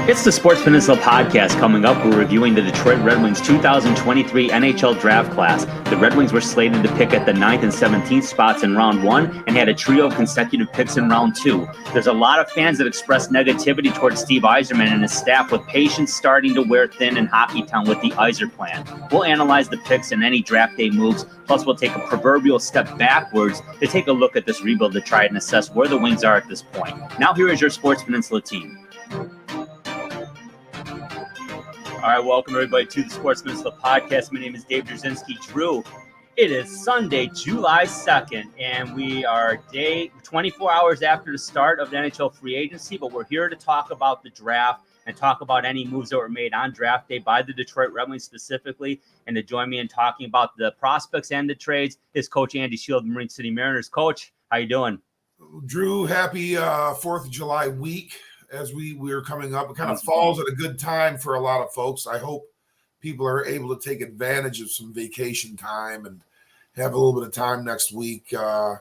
It's the Sports Peninsula podcast. Coming up, we're reviewing the Detroit Red Wings 2023 NHL Draft class. The Red Wings were slated to pick at the 9th and 17th spots in round one and had a trio of consecutive picks in round two. There's a lot of fans that expressed negativity towards Steve Yzerman and his staff, with patience starting to wear thin in HockeyTown with the Yzerplan. We'll analyze the picks and any draft day moves, plus we'll take a proverbial step backwards to take a look at this rebuild to try and assess where the Wings are at this point. Now here is your Sports Peninsula team. All right, welcome everybody to the Sports Peninsula podcast. My name is Dave Drzinski. Drew, it is Sunday, July 2nd, and we are 24 hours after the start of the NHL free agency, but we're here to talk about the draft and talk about any moves that were made on draft day by the Detroit Red Wings specifically. And to join me in talking about the prospects and the trades is Coach Andy Shield, Marine City Mariners. Coach, how you doing? Drew, happy 4th of July week. As we're coming up, it kind of falls at a good time for a lot of folks. I hope people are able to take advantage of some vacation time and have a little bit of time next week to,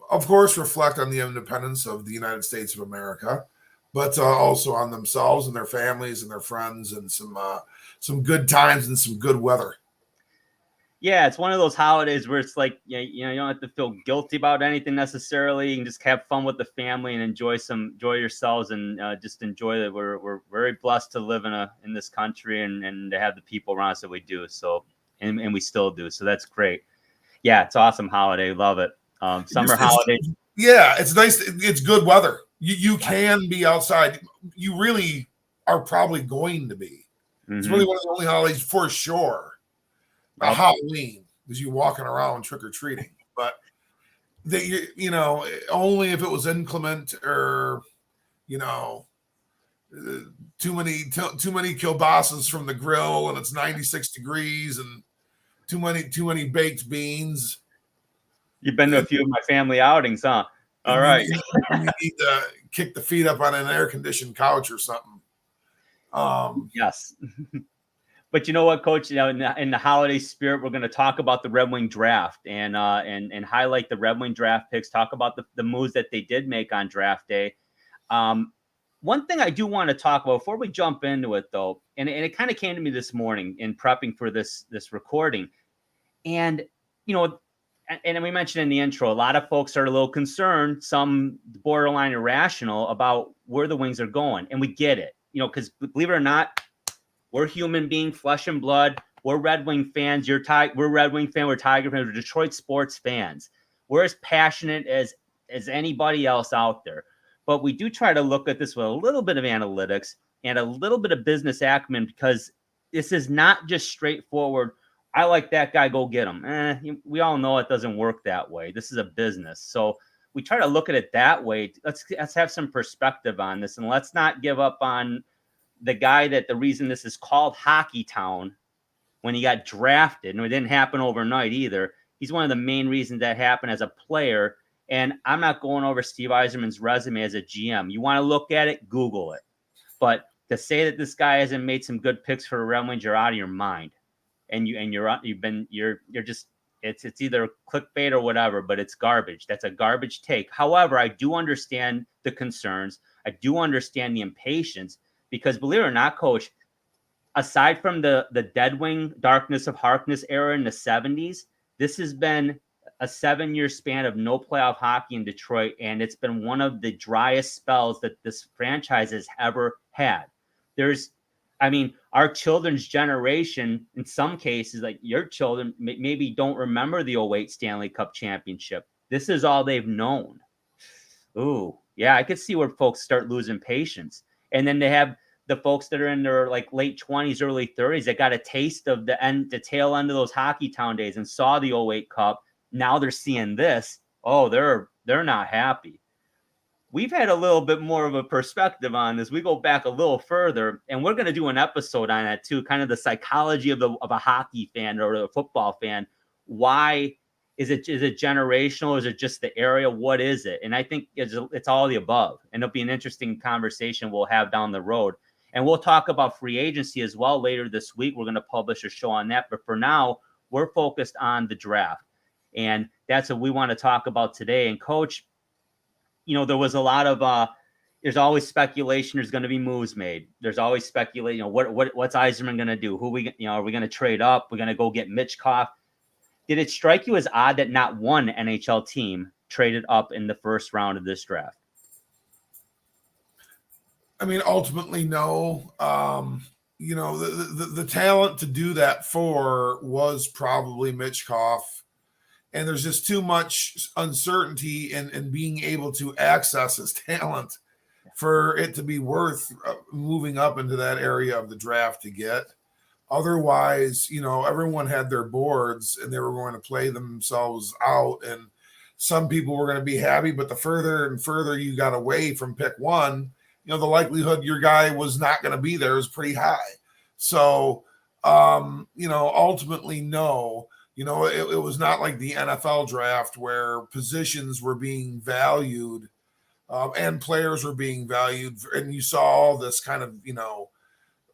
of course, reflect on the independence of the United States of America, but also on themselves and their families and their friends, and some good times and some good weather. Yeah, it's one of those holidays where it's like, you don't have to feel guilty about anything necessarily. You can just have fun with the family and enjoy yourselves, and just enjoy that we're very blessed to live in this country and to have the people around us that we do. So, and we still do. So that's great. Yeah, it's awesome holiday. Love it. Summer holiday. Yeah, it's nice. It's good weather. You can be outside. You really are probably going to be. Mm-hmm. It's really one of the only holidays for sure. Not Halloween, because you're walking around trick-or-treating, but only if it was inclement or too many kielbasa's from the grill and it's 96 degrees and too many baked beans. You've been to a few of my family outings, huh? All right. You need to kick the feet up on an air-conditioned couch or something. Yes. But you know what, Coach? In the holiday spirit, we're going to talk about the Red Wing draft and highlight the Red Wing draft picks. Talk about the moves that they did make on draft day. One thing I do want to talk about before we jump into it, though, and it kind of came to me this morning in prepping for this recording, and and we mentioned in the intro, a lot of folks are a little concerned, some borderline irrational about where the Wings are going, and we get it, because believe it or not, we're human beings, flesh and blood. We're Red Wing fans. We're Red Wing fans. We're Tiger fans. We're Detroit sports fans. We're as passionate as anybody else out there. But we do try to look at this with a little bit of analytics and a little bit of business acumen, because this is not just straightforward. I like that guy, go get him. We all know it doesn't work that way. This is a business. So we try to look at it that way. Let's have some perspective on this, and let's not give up on the guy that the reason this is called HockeyTown when he got drafted, and it didn't happen overnight either. He's one of the main reasons that happened as a player. And I'm not going over Steve Yzerman's resume as a GM. You want to look at it, Google it. But to say that this guy hasn't made some good picks for the Red Wings, you're out of your mind. And you're just it's either clickbait or whatever, but it's garbage. That's a garbage take. However, I do understand the concerns. I do understand the impatience. Because believe it or not, Coach, aside from the Dead Wing Darkness of Harkness era in the 70s, this has been a 7-year span of no playoff hockey in Detroit, and it's been one of the driest spells that this franchise has ever had. Our children's generation, in some cases, like your children, maybe don't remember the 2008 Stanley Cup championship. This is all they've known. Ooh, yeah, I could see where folks start losing patience. And then they have the folks that are in their late 20s, early 30s that got a taste of the tail end of those HockeyTown days and saw the 2008 Cup. Now they're seeing this. Oh, they're not happy. We've had a little bit more of a perspective on this. We go back a little further, and we're going to do an episode on that too, kind of the psychology of a hockey fan or a football fan. Why is it generational? Is it just the area? What is it? And I think it's all the above. And it'll be an interesting conversation we'll have down the road. And we'll talk about free agency as well later this week. We're going to publish a show on that. But for now, we're focused on the draft. And that's what we want to talk about today. And Coach, there was a lot of there's always speculation. There's going to be moves made. There's always speculation. What's Yzerman going to do? Are we going to trade up? We're going to go get Mitchkov. Did it strike you as odd that not one NHL team traded up in the first round of this draft? I mean, ultimately, no. The talent to do that for was probably Mitchkov. And there's just too much uncertainty in being able to access his talent for it to be worth moving up into that area of the draft to get. Otherwise, everyone had their boards and they were going to play themselves out. And some people were going to be happy, but the further and further you got away from pick one, the likelihood your guy was not going to be there is pretty high. So, ultimately, no. It was not like the NFL draft where positions were being valued and players were being valued. And you saw all this kind of,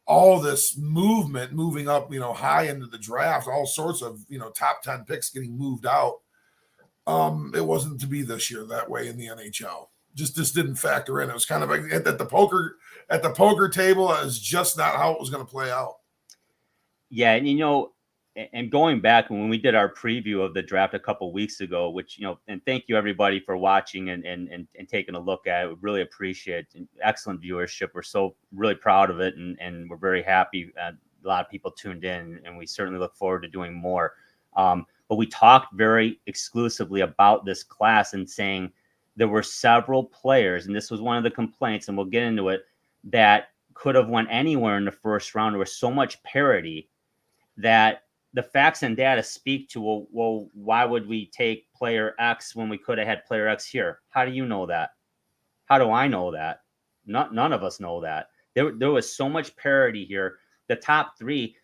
all this moving up, high into the draft, all sorts of, top 10 picks getting moved out. It wasn't to be this year that way in the NHL. Just didn't factor in. It was kind of like at the poker table. It was just not how it was going to play out. Yeah, and and going back when we did our preview of the draft a couple weeks ago, which and thank you everybody for watching and taking a look at it. We really appreciate it. Excellent viewership. We're so really proud of it, and we're very happy. A lot of people tuned in, and we certainly look forward to doing more. But we talked very exclusively about this class and saying there were several players, and this was one of the complaints, and we'll get into it, that could have went anywhere in the first round. There was so much parity that the facts and data speak to, well, why would we take player X when we could have had player X here? How do you know that? How do I know that? None of us know that. There was so much parity here. The top three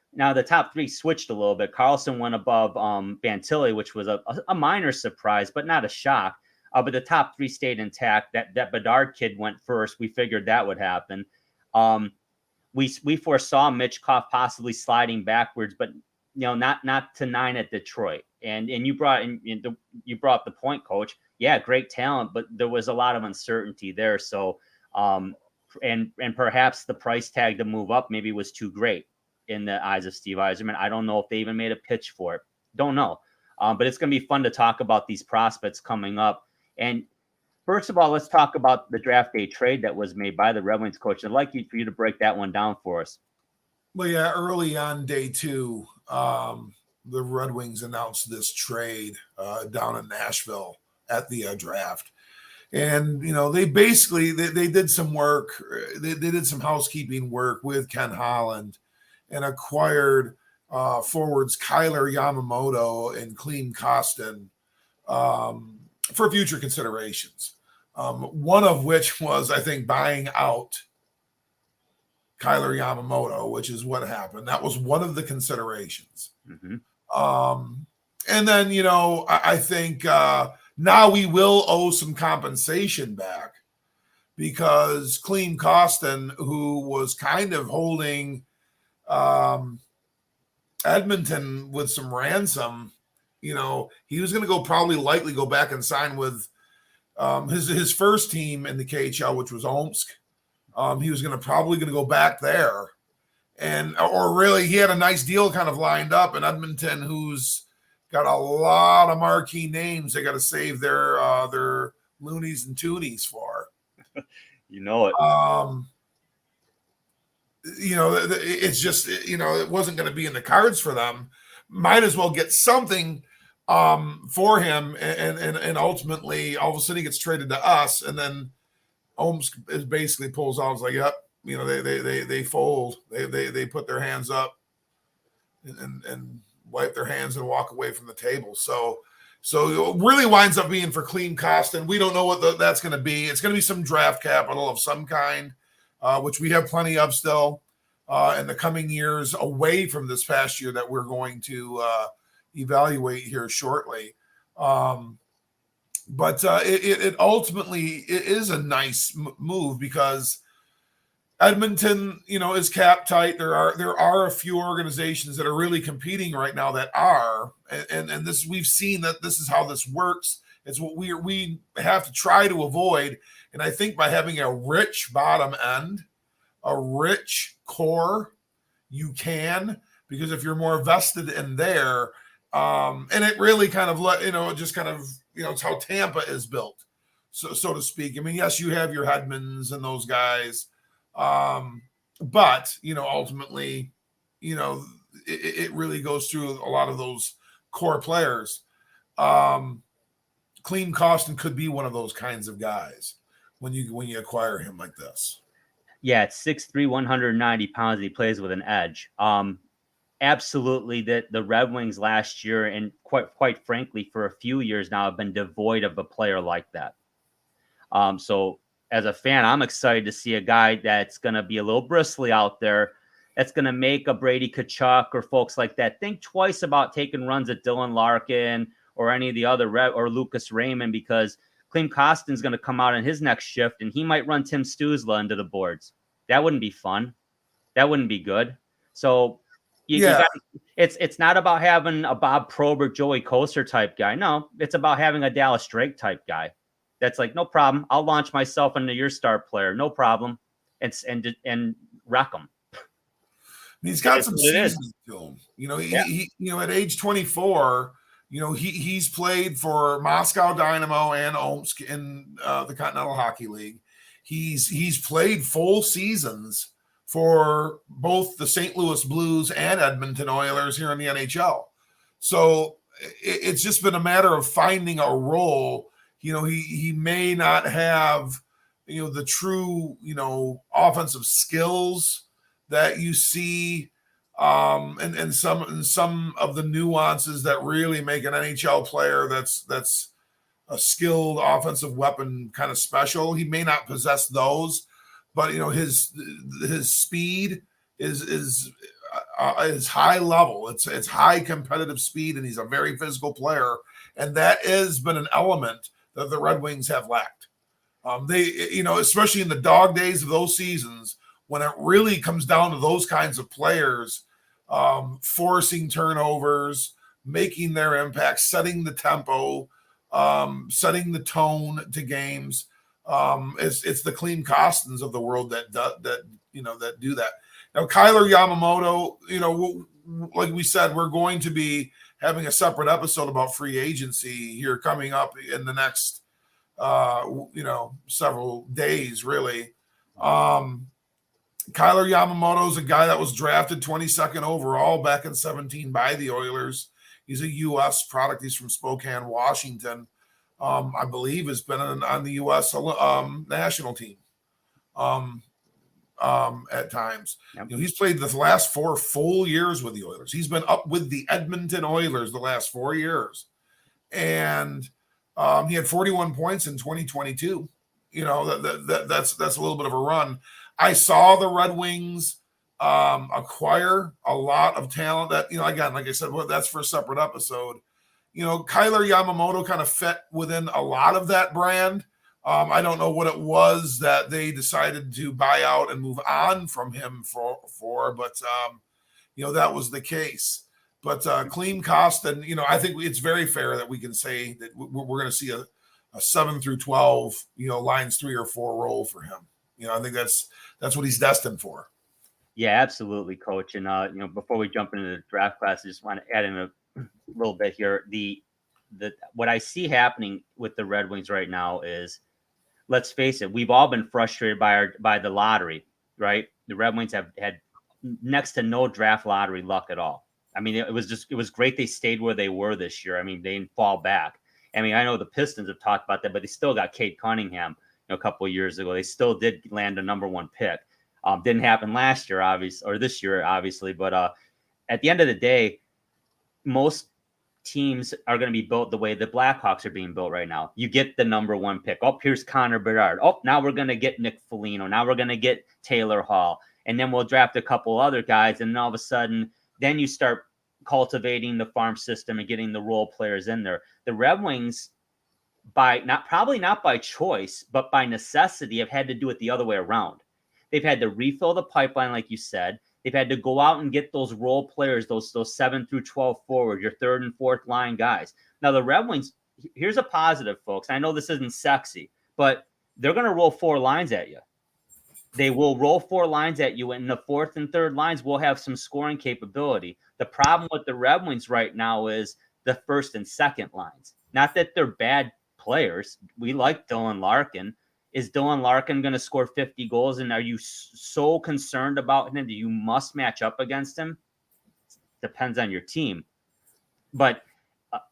switched a little bit. Carlson went above Bantilli, which was a minor surprise, but not a shock. But the top three stayed intact. That Bedard kid went first. We figured that would happen. We foresaw Mitchkov possibly sliding backwards, but not to 9 at Detroit. And you brought up the point, Coach. Yeah, great talent, but there was a lot of uncertainty there. So, and perhaps the price tag to move up maybe was too great in the eyes of Steve Yzerman. I don't know if they even made a pitch for it. Don't know. But it's going to be fun to talk about these prospects coming up. And first of all, let's talk about the draft day trade that was made by the Red Wings, Coach. I'd like for you to break that one down for us. Well, yeah, early on day 2, the Red Wings announced this trade down in Nashville at the draft. And, they basically, they did some work. They did some housekeeping work with Ken Holland and acquired forwards Kyler Yamamoto and Klim Kostin for future considerations. One of which was, I think, buying out Kyler Yamamoto, which is what happened. That was one of the considerations. Mm-hmm. And then, I think now we will owe some compensation back because Klim Kostin, who was kind of holding Edmonton with some ransom, he was going to likely go back and sign with his first team in the KHL, which was Omsk. He was probably going to go back there, or really he had a nice deal kind of lined up in Edmonton, who's got a lot of marquee names they got to save their loonies and toonies for. It. It's just, it wasn't going to be in the cards for them. Might as well get something for him. And ultimately all of a sudden he gets traded to us. And then Omsk basically pulls off. It's like, yep, they fold. They put their hands up and wipe their hands and walk away from the table. So it really winds up being for Klim Kostin. We don't know what that's going to be. It's going to be some draft capital of some kind, which we have plenty of still in the coming years away from this past year that we're going to evaluate here shortly. But it ultimately is a nice move because Edmonton, is cap tight. There are a few organizations that are really competing right now that are, and this we've seen that this is how this works. It's what we have to try to avoid And I think by having a rich bottom end, a rich core, you can, because if you're more vested in there, and it really kind of just kind of, it's how Tampa is built, so to speak. I mean, yes, you have your Hedmans and those guys, but ultimately, it really goes through a lot of those core players. Klim Kostin could be one of those kinds of guys when you acquire him like this. Yeah, it's 6'3", 190 pounds. He plays with an edge. Absolutely, that the Red Wings last year, and quite frankly, for a few years now, have been devoid of a player like that. So as a fan, I'm excited to see a guy that's going to be a little bristly out there, that's going to make a Brady Tkachuk or folks like that think twice about taking runs at Dylan Larkin or any of the other or Lucas Raymond, because Klim Kostin's going to come out in his next shift and he might run Tim Stützle into the boards. That wouldn't be fun. That wouldn't be good. So it's not about having a Bob Probert, Joey Koster type guy. No, it's about having a Dallas Drake type guy. That's like, no problem. I'll launch myself into your star player. No problem. And wreck him. He's got some seasons to him. He at age 24, he's played for Moscow Dynamo and Omsk in the Continental Hockey League. He's played full seasons for both the St. Louis Blues and Edmonton Oilers here in the NHL. So it's just been a matter of finding a role. He may not have, the true, offensive skills that you see, and some of the nuances that really make an NHL player that's a skilled offensive weapon kind of special. He may not possess those, but his speed is high level. It's high competitive speed, and he's a very physical player, and that has been an element that the Red Wings have lacked. They, especially in the dog days of those seasons, when it really comes down to those kinds of players, forcing turnovers, making their impact, setting the tempo, setting the tone to games. It's the Klim Kostins of the world that do that. Now, Kyler Yamamoto, like we said, we're going to be having a separate episode about free agency here coming up in the next, several days, really. Kyler Yamamoto is a guy that was drafted 22nd overall back in 2017 by the Oilers. He's a U.S. product. He's from Spokane, Washington. I believe has been on the U.S. national team at times. Yep. He's played the last 4 full years with the Oilers. He's been up with the Edmonton Oilers the last 4 years. And he had 41 points in 2022. That's a little bit of a run. I saw the Red Wings acquire a lot of talent that, again, like I said, that's for a separate episode. Kyler Yamamoto kind of fit within a lot of that brand. I don't know what it was that they decided to buy out and move on from him for but that was the case. But Klim Kostin, I think it's very fair that we can say that we're going to see a 7 through 12, lines 3 or 4 role for him. I think that's what he's destined for. Yeah, absolutely, Coach. And before we jump into the draft class, I just want to add in a little bit here. The what I see happening with the Red Wings right now is, let's face it, we've all been frustrated by the lottery, right? The Red Wings have had next to no draft lottery luck at all. I mean, it was great they stayed where they were this year. I mean, they didn't fall back. I mean, I know the Pistons have talked about that, but they still got Cade Cunningham a couple of years ago. They still did land a number 1 pick. Didn't happen last year, obviously, or this year, obviously. But at the end of the day, most teams are going to be built the way the Blackhawks are being built right now. You get the number 1 pick. Oh, here's Connor Bedard. Oh, now we're going to get Nick Foligno. Now we're going to get Taylor Hall. And then we'll draft a couple other guys. And all of a sudden, then you start cultivating the farm system and getting the role players in there. The Red Wings, probably not by choice, but by necessity, have had to do it the other way around. They've had to refill the pipeline, like you said. They've had to go out and get those role players, those 7 through 12 forward, your 3rd and 4th line guys. Now, the Red Wings, here's a positive, folks. I know this isn't sexy, but they're going to roll 4 lines at you. They will roll 4 lines at you, and the fourth and third lines will have some scoring capability. The problem with the Red Wings right now is the first and second lines. Not that they're bad players. We like Dylan Larkin. Is Dylan Larkin going to score 50 goals, and are you so concerned about him that you must match up against him? Depends on your team. But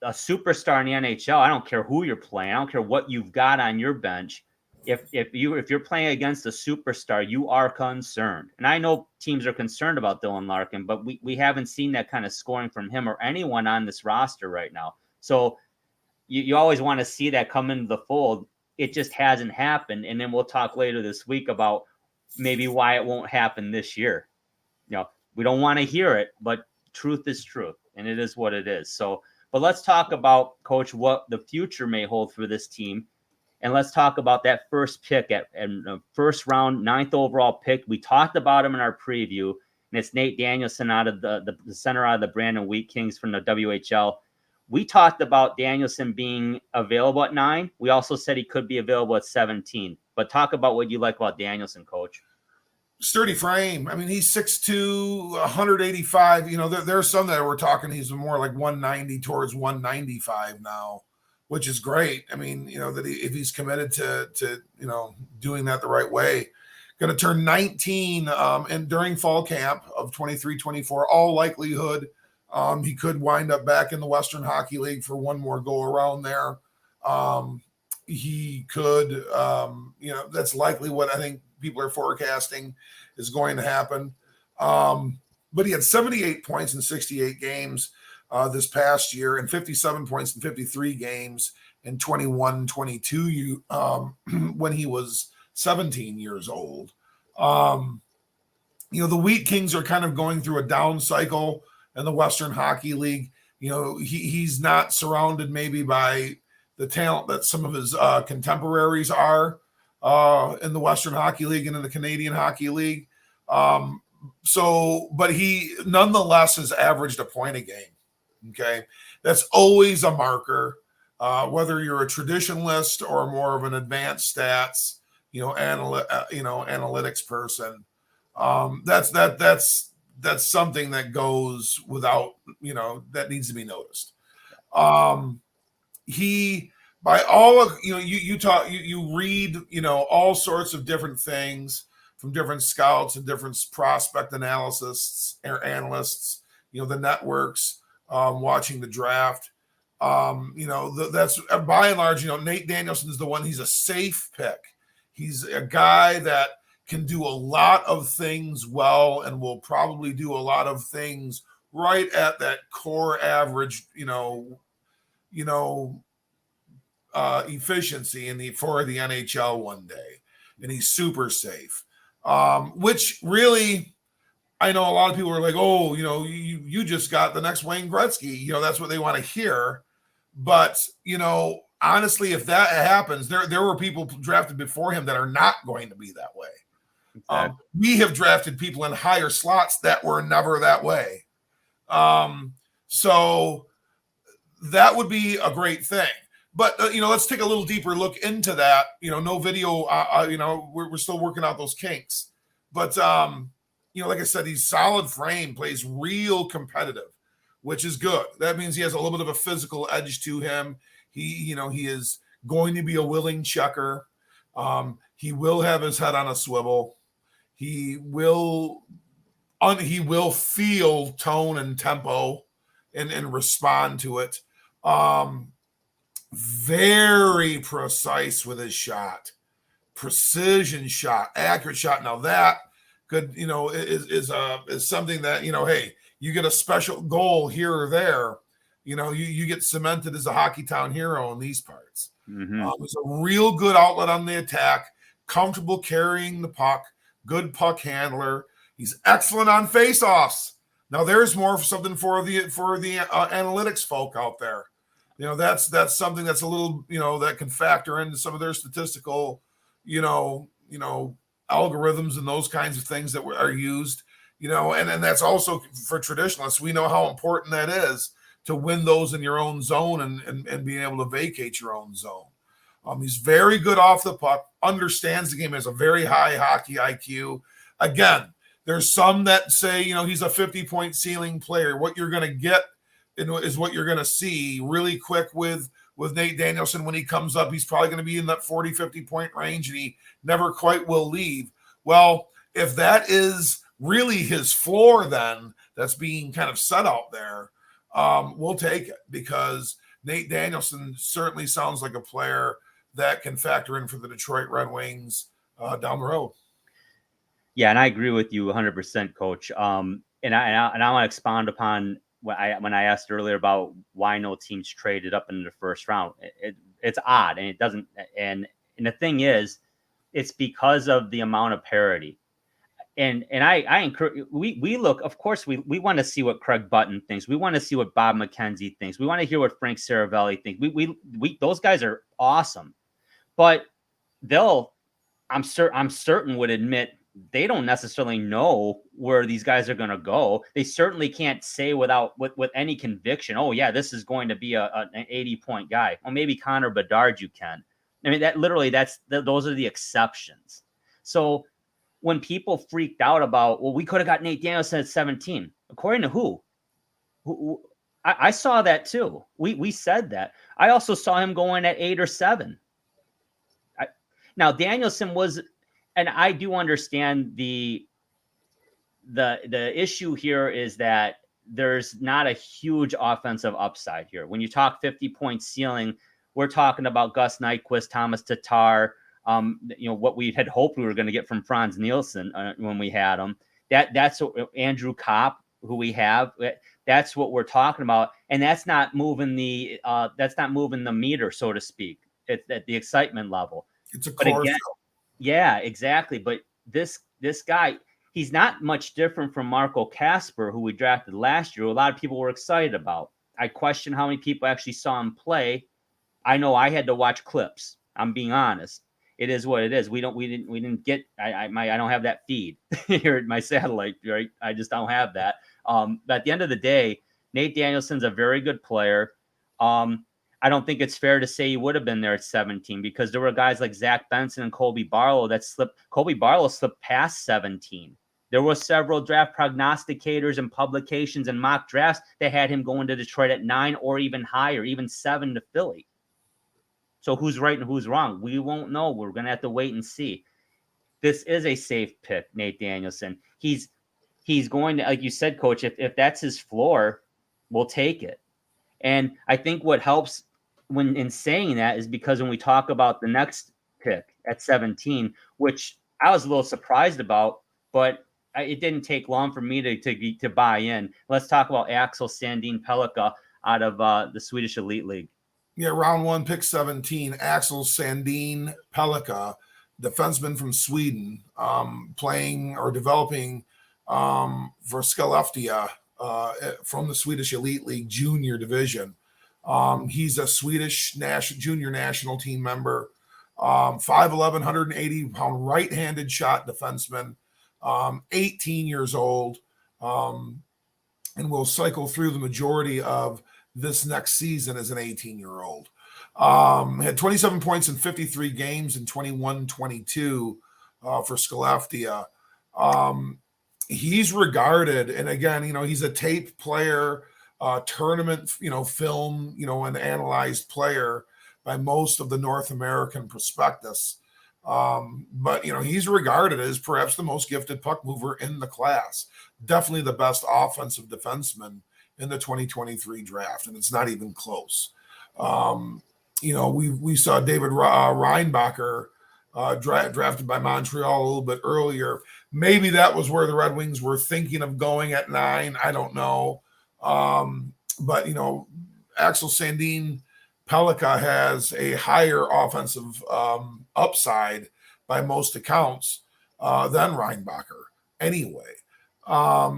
a superstar in the NHL, I don't care who you're playing. I don't care what you've got on your bench. If you're playing against a superstar, you are concerned. And I know teams are concerned about Dylan Larkin, but we haven't seen that kind of scoring from him or anyone on this roster right now. So you always want to see that come into the fold. It just hasn't happened. And then we'll talk later this week about maybe why it won't happen this year. We don't want to hear it, but truth is truth, and it is what it is. So, but let's talk about, Coach, what the future may hold for this team. And let's talk about that first pick at first round, 9th overall pick. We talked about him in our preview, and it's Nate Danielson out of the center out of the Brandon Wheat Kings from the WHL. We talked about Danielson being available at 9. We also said he could be available at 17. But talk about what you like about Danielson, Coach. Sturdy frame. I mean, he's 6'2", 185. There are some that we're talking he's more like 190 towards 195 now, which is great. I mean, that if he's committed to doing that the right way, going to turn 19 and during fall camp of 23-24, all likelihood he could wind up back in the Western Hockey League for one more go around there. He could, that's likely what I think people are forecasting is going to happen. But he had 78 points in 68 games this past year and 57 points in 53 games in 21-22 when he was 17 years old. The Wheat Kings are kind of going through a down cycle in the Western Hockey League. He's not surrounded maybe by the talent that some of his contemporaries are in the Western Hockey League and in the Canadian Hockey League. But he nonetheless has averaged a point a game. Okay. That's always a marker, whether you're a traditionalist or more of an advanced stats, analytics person. That's something that goes without, that needs to be noticed. He, by all of, you read, all sorts of different things from different scouts and different prospect analysts or analysts, the networks, watching the draft. That's by and large, Nate Danielson is the one. He's a safe pick. He's a guy that can do a lot of things well and will probably do a lot of things right at that core average, efficiency for the NHL one day. And he's super safe, which really, I know a lot of people are like, oh, you just got the next Wayne Gretzky. That's what they want to hear. But, honestly, if that happens, there were people drafted before him that are not going to be that way. Exactly. We have drafted people in higher slots that were never that way. So that would be a great thing. But, let's take a little deeper look into that. No video, we're still working out those kinks. But, like I said, he's solid frame, plays real competitive, which is good. That means he has a little bit of a physical edge to him. He is going to be a willing checker. He will have his head on a swivel. He will feel tone and tempo and respond to it. Very precise with his shot, precision shot, accurate shot. Now that could, is something that, hey, you get a special goal here or there, you get cemented as a HockeyTown hero in these parts. Mm-hmm. He's a real good outlet on the attack, comfortable carrying the puck, good puck handler. He's excellent on faceoffs. Now there's more something for the analytics folk out there. That's something that's a little, that can factor into some of their statistical, algorithms and those kinds of things that are used, and that's also for traditionalists. We know how important that is to win those in your own zone and being able to vacate your own zone. He's very good off the puck, understands the game, has a very high hockey IQ. Again, there's some that say, he's a 50-point ceiling player. What you're going to get is what you're going to see really quick with Nate Danielson. When he comes up, he's probably going to be in that 40, 50-point range, and he never quite will leave. Well, if that is really his floor, then that's being kind of set out there, we'll take it, because Nate Danielson certainly sounds like a player that can factor in for the Detroit Red Wings down the road. Yeah, and I agree with you 100%, Coach. And I want to expound upon when I asked earlier about why no teams traded up into the first round. It's odd, and it doesn't. And the thing is, it's because of the amount of parity. And I encourage, we look, of course, we want to see what Craig Button thinks. We want to see what Bob McKenzie thinks. We want to hear what Frank Saravelli thinks. We those guys are awesome, but I'm certain would admit they don't necessarily know where these guys are going to go. They certainly can't say with any conviction, oh yeah, this is going to be an 80-point guy. Well, maybe Connor Bedard you can. I mean, those are the exceptions. So when people freaked out about, well, we could have got Nate Danielson at 17, according to who? I saw that too. We said that. I also saw him going at 8 or 7. Now Danielson was, and I do understand the issue here is that there's not a huge offensive upside here. When you talk 50-point ceiling, we're talking about Gus Nyquist, Thomas Tatar, what we had hoped we were going to get from Franz Nielsen when we had him. That's Andrew Kopp, who we have. That's what we're talking about, and that's not moving the meter, so to speak. It's at the excitement level. It's a core. Yeah, exactly. But this guy, he's not much different from Marco Kasper, who we drafted last year. A lot of people were excited about. I question how many people actually saw him play. I know I had to watch clips. I'm being honest. It is what it is. We didn't get. I don't have that feed here at my satellite. Right, I just don't have that. But at the end of the day, Nate Danielson's a very good player. I don't think it's fair to say he would have been there at 17, because there were guys like Zach Benson and Colby Barlow that slipped. Colby Barlow slipped past 17. There were several draft prognosticators and publications and mock drafts that had him going to Detroit at 9 or even higher, even 7 to Philly. So who's right and who's wrong? We won't know. We're going to have to wait and see. This is a safe pick, Nate Danielson. He's going to, like you said, Coach, if that's his floor, we'll take it. And I think what helps when in saying that is because when we talk about the next pick at 17, which I was a little surprised about, but it didn't take long for me to buy in. Let's talk about Axel Sandhagen Pellikka out of the Swedish Elite League. Yeah, round 1, pick 17, Axel Sandhagen Pellikka, defenseman from Sweden, playing or developing for Skellefteå from the Swedish Elite League Junior Division. He's a Swedish junior national team member, 5'11", 180-pound right-handed shot defenseman, 18 years old, and will cycle through the majority of this next season as an 18-year-old. Had 27 points in 53 games in 21-22 for Skellefteå. He's regarded, and again, he's a tape player, tournament, film, and analyzed player by most of the North American prospectus. But, he's regarded as perhaps the most gifted puck mover in the class. Definitely the best offensive defenseman in the 2023 draft, and it's not even close. We saw David Reinbacher drafted by Montreal a little bit earlier. Maybe that was where the Red Wings were thinking of going at 9. I don't know. But Axel Sandhagen Pellikka has a higher offensive upside by most accounts than Reinbacher anyway.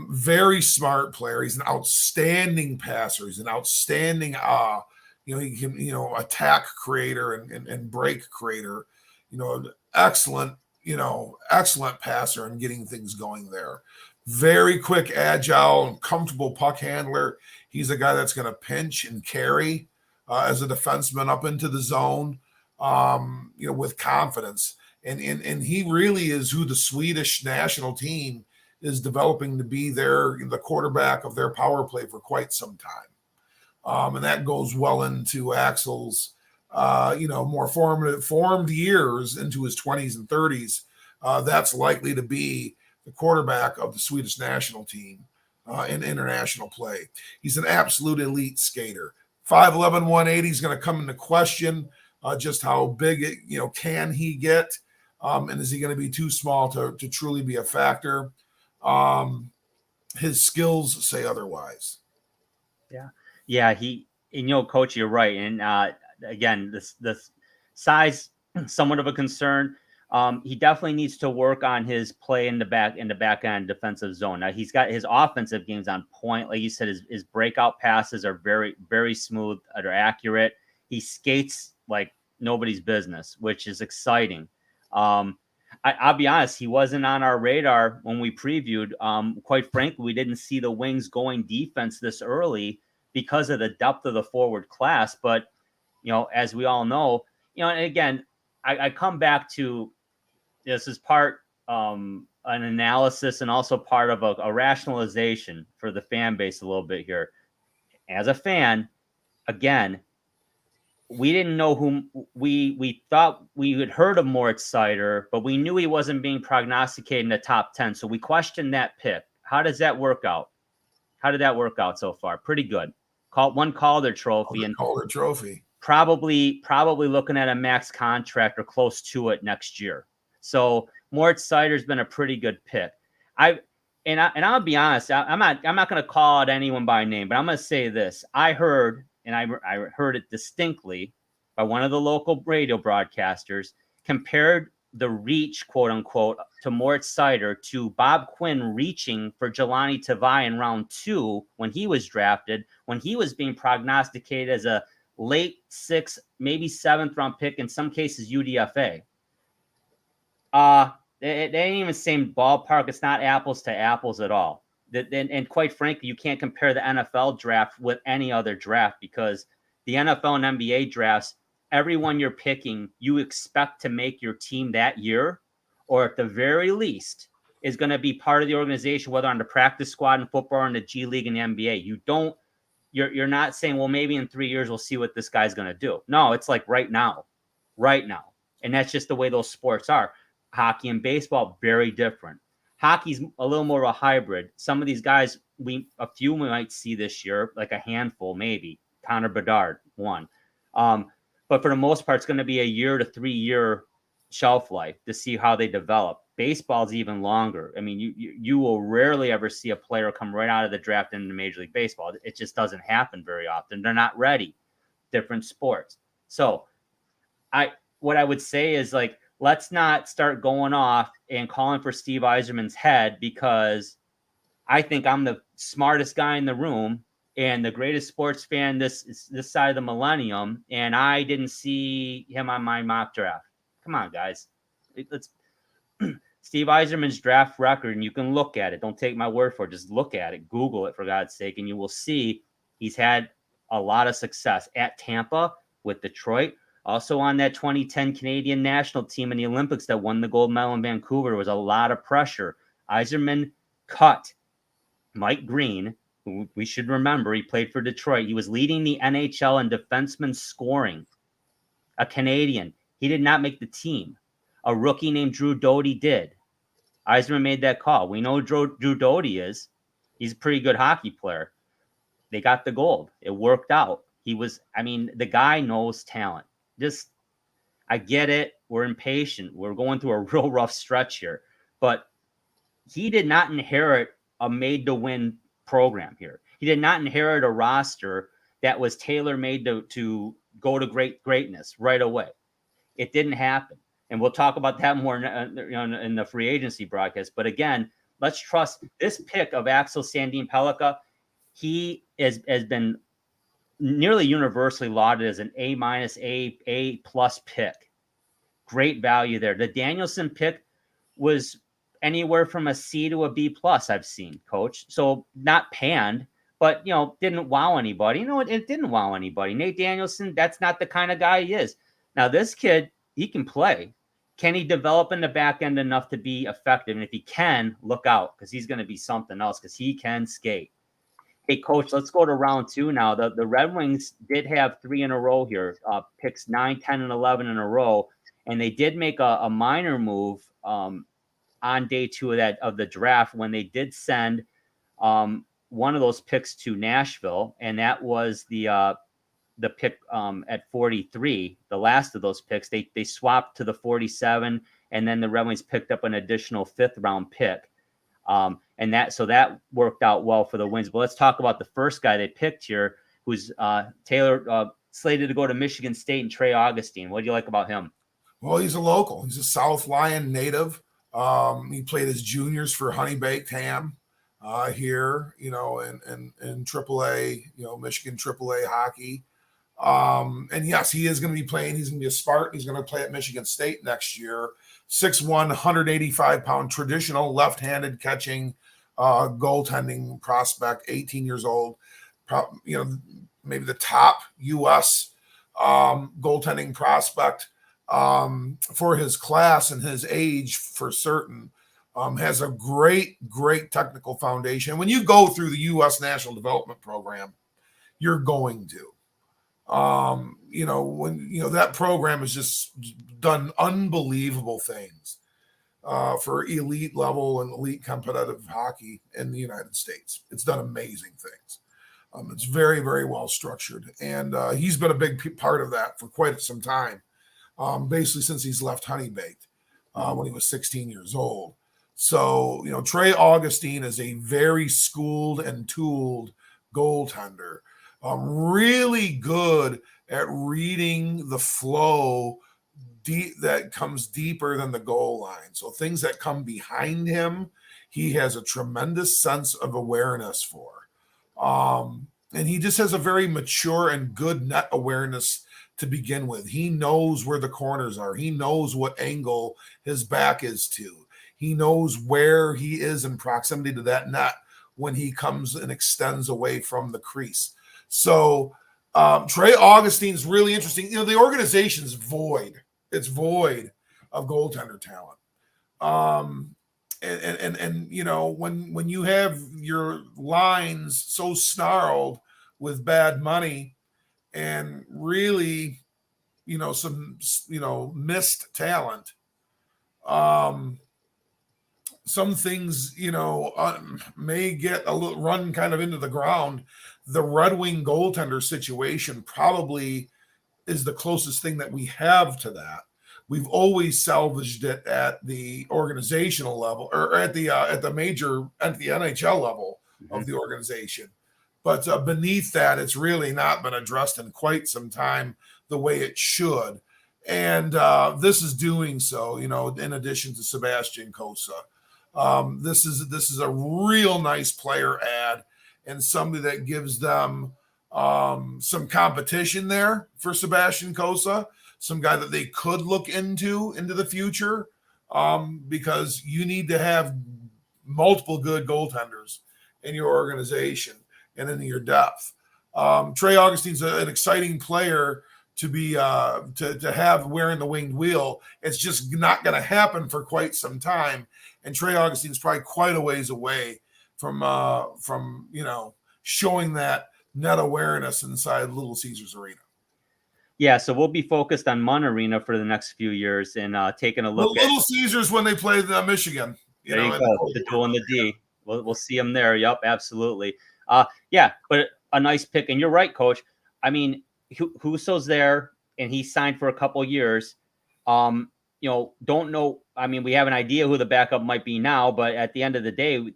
Very smart player. He's an outstanding passer. He's an outstanding he can attack creator and break creator. Excellent passer and getting things going there. Very quick, agile, and comfortable puck handler. He's a guy that's going to pinch and carry as a defenseman up into the zone. with confidence. And he really is who the Swedish national team is developing to be the quarterback of their power play for quite some time. And that goes well into Axel's, more formed years into his 20s and 30s. That's likely to be the quarterback of the Swedish national team in international play. He's an absolute elite skater. 5'11", 180 is going to come into question. Just how big can he get? And is he going to be too small to truly be a factor? His skills say otherwise. Yeah. Coach, you're right. And again, the size, somewhat of a concern. He definitely needs to work on his play in the back end defensive zone. Now he's got his offensive games on point. Like you said, his breakout passes are very, very smooth. They're accurate. He skates like nobody's business, which is exciting. I'll be honest, he wasn't on our radar when we previewed. Quite frankly, we didn't see the Wings going defense this early because of the depth of the forward class. But, as we all know, and again, I come back to this is part an analysis and also part of a rationalization for the fan base a little bit here. As a fan, again, we didn't know whom we thought we had heard of Moritz Seider, but we knew he wasn't being prognosticated in the top 10. So we questioned that pick. How does that work out? How did that work out so far? Pretty good. One Calder Trophy and Calder Trophy. Probably looking at a max contract or close to it next year. So Moritz Seider's been a pretty good pick. I'll be honest, I'm not going to call out anyone by name, but I'm going to say this. I heard it distinctly by one of the local radio broadcasters, compared the reach, quote unquote, to Moritz Seider to Bob Quinn reaching for Jelani Tavai in round 2 when he was drafted, when he was being prognosticated as a late 6th, maybe 7th round pick, in some cases UDFA. It ain't even the same ballpark. It's not apples to apples at all. And quite frankly, you can't compare the NFL draft with any other draft, because the NFL and NBA drafts, everyone you're picking, you expect to make your team that year, or at the very least is going to be part of the organization, whether on the practice squad in football or in the G League and the NBA. You're not saying, well, maybe in 3 years we'll see what this guy's going to do. No, it's like right now. And that's just the way those sports are. Hockey and baseball, very different. Hockey's a little more of a hybrid. Some of these guys, a few we might see this year, like a handful, maybe. Connor Bedard, one. But for the most part, it's going to be a 1 to 3 year shelf life to see how they develop. Baseball's even longer. I mean, you will rarely ever see a player come right out of the draft into Major League Baseball. It just doesn't happen very often. They're not ready. Different sports. So what I would say is, like, let's not start going off and calling for Steve Yzerman's head, because I think I'm the smartest guy in the room and the greatest sports fan this side of the millennium, and I didn't see him on my mock draft. Come on, guys. Let's Steve Yzerman's draft record, and you can look at it. Don't take my word for it. Just look at it. Google it, for God's sake, and you will see he's had a lot of success at Tampa, with Detroit, also on that 2010 Canadian national team in the Olympics that won the gold medal in Vancouver. There was a lot of pressure. Yzerman cut Mike Green, who we should remember, he played for Detroit. He was leading the NHL in defenseman scoring. A Canadian. He did not make the team. A rookie named Drew Doughty did. Yzerman made that call. We know who Drew Doughty is. He's a pretty good hockey player. They got the gold. It worked out. The guy knows talent. I get it. We're impatient. We're going through a real rough stretch here. But he did not inherit a made-to-win program here. He did not inherit a roster that was tailor-made to go to greatness right away. It didn't happen. And we'll talk about that more in the free agency broadcast. But again, let's trust this pick of Axel Sandhagen Pellikka. He has been nearly universally lauded as an A-, A+ pick. Great value there. The Danielson pick was anywhere from a C to a B+, I've seen, Coach. So not panned, but, didn't wow anybody. It didn't wow anybody. Nate Danielson, that's not the kind of guy he is. Now, this kid, he can play. Can he develop in the back end enough to be effective? And if he can, look out, because he's going to be something else, because he can skate. Hey, Coach, let's go to round 2 now. The Red Wings did have 3 in a row here, picks 9, 10, and 11 in a row, and they did make a minor move on day 2 of the draft when they did send one of those picks to Nashville, and that was the pick at 43, the last of those picks. They swapped to the 47, and then the Red Wings picked up an additional 5th round pick. And that worked out well for the Wings. But let's talk about the first guy they picked here, who's Taylor, slated to go to Michigan State, and Trey Augustine. What do you like about him? Well, he's a local. He's a South Lyon native. He played his juniors for Honey Baked Ham here, in AAA, Michigan AAA hockey. And yes, he is going to be playing. He's going to be a Spartan. He's going to play at Michigan State next year. 6'1", 185-pound traditional left-handed catching goaltending prospect, 18 years old. Maybe the top U.S. Goaltending prospect for his class and his age for certain. Has a great technical foundation. When you go through the U.S. National Development Program, you're going to. That program has just done unbelievable things for elite level and elite competitive hockey in the United States. It's done amazing things. It's very, very well structured. And he's been a big part of that for quite some time, basically since he's left Honey Baked when he was 16 years old. So, Trey Augustine is a very schooled and tooled goaltender. Really good at reading the flow that comes deeper than the goal line. So things that come behind him, he has a tremendous sense of awareness for. And he just has a very mature and good net awareness to begin with. He knows where the corners are. He knows what angle his back is to. He knows where he is in proximity to that net when he comes and extends away from the crease. So Trey Augustine's really interesting. The organization's void. It's void of goaltender talent. When you have your lines so snarled with bad money and really, some, missed talent, some things, may get a little run kind of into the ground. The Red Wing goaltender situation probably is the closest thing that we have to that. We've always salvaged it at the organizational level or at the NHL level of the organization. But beneath that, it's really not been addressed in quite some time the way it should. And this is doing so, in addition to Sebastian Cossa. This is a real nice player ad and somebody that gives them some competition there for Sebastian Cossa, some guy that they could look into the future, because you need to have multiple good goaltenders in your organization and in your depth. Trey Augustine's an exciting player to be to have wearing the winged wheel. It's just not going to happen for quite some time, and Trey Augustine's probably quite a ways away from showing that net awareness inside Little Caesars Arena. Yeah, so we'll be focused on Munn Arena for the next few years and taking a look at Little Caesars when they play the Michigan. There you go, the dual and the D. We'll see them there. Yep, absolutely. Yeah, but a nice pick. And you're right, Coach. I mean, Husso's there, and he signed for a couple years. Don't know. I mean, we have an idea who the backup might be now, but at the end of the day,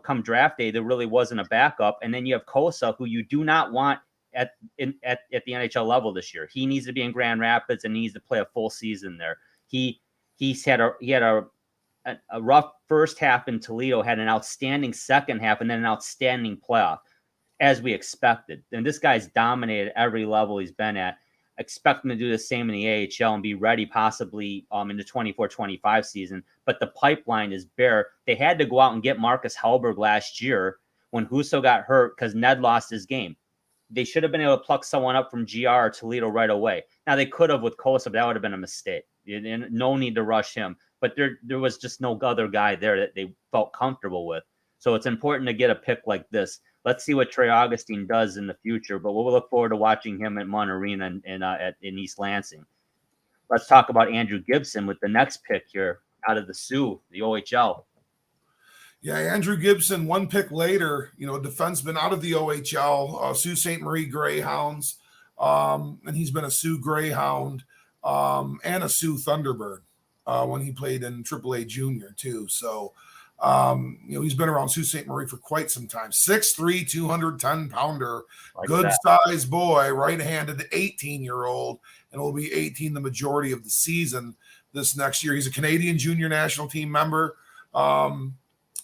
come draft day, there really wasn't a backup. And then you have Cossa, who you do not want at the NHL level this year. He needs to be in Grand Rapids and needs to play a full season there. He had a rough first half in Toledo, had an outstanding second half, and then an outstanding playoff, as we expected. And this guy's dominated every level he's been at. Expect him to do the same in the AHL and be ready possibly in the 24-25 season. But the pipeline is bare. They had to go out and get Marcus Hellberg last year when Husso got hurt because Ned lost his game. they should have been able to pluck someone up from GR or Toledo right away. Now they could have with Kosa, but that would have been a mistake. And no need to rush him. But there was just no other guy there that they felt comfortable with. So it's important to get a pick like this. Let's see what Trey Augustine does in the future, but we'll look forward to watching him at Mon Arena in East Lansing. Let's talk about Andrew Gibson with the next pick here out of the Sioux, the OHL. Yeah, Andrew Gibson, one pick later, defenseman out of the OHL, Sault Ste. Marie Greyhounds, and he's been a Sioux Greyhound and a Sioux Thunderbird when he played in AAA Junior too. So, he's been around Sault Ste. Marie for quite some time. 6'3", 210-pounder, good size boy, right-handed 18-year-old, and will be 18 the majority of the season this next year. He's a Canadian junior national team member.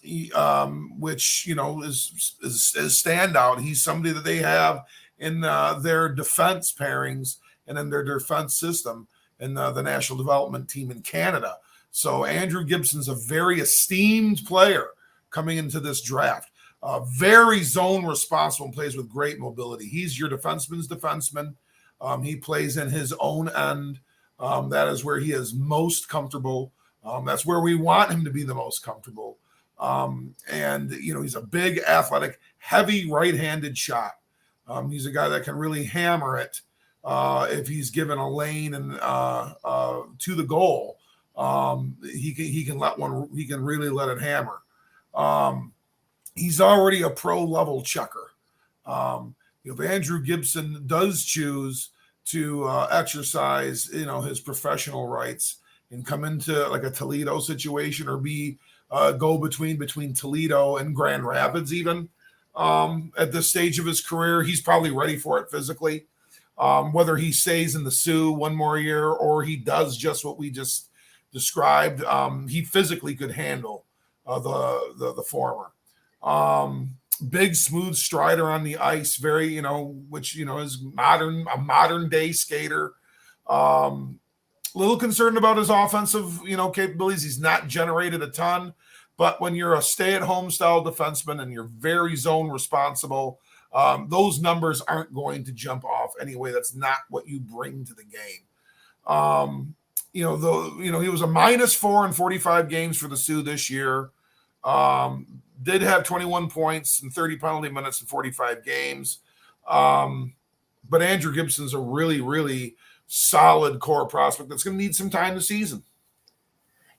Which is standout. He's somebody that they have in their defense pairings and in their defense system in the national development team in Canada. So Andrew Gibson's a very esteemed player coming into this draft. Very zone responsible and plays with great mobility. He's your defenseman's defenseman. He plays in his own end. That is where he is most comfortable. That's where we want him to be the most comfortable. And he's a big, athletic, heavy right-handed shot. He's a guy that can really hammer it if he's given a lane and to the goal. He can really let it hammer. He's already a pro level checker. If Andrew Gibson does choose to exercise, his professional rights and come into like a Toledo situation or be go between Toledo and Grand Rapids even at this stage of his career, he's probably ready for it physically. Whether he stays in the Sioux one more year or he does just what we just described, he physically could handle the former. Big, smooth strider on the ice, very, which, is a modern day skater. Little concerned about his offensive, capabilities. He's not generated a ton, but when you're a stay-at-home style defenseman and you're very zone responsible, those numbers aren't going to jump off anyway. That's not what you bring to the game. He was a -4 in 45 games for the Sioux this year. Did have 21 points and 30 penalty minutes in 45 games. But Andrew Gibson's a really, really solid core prospect that's going to need some time this season.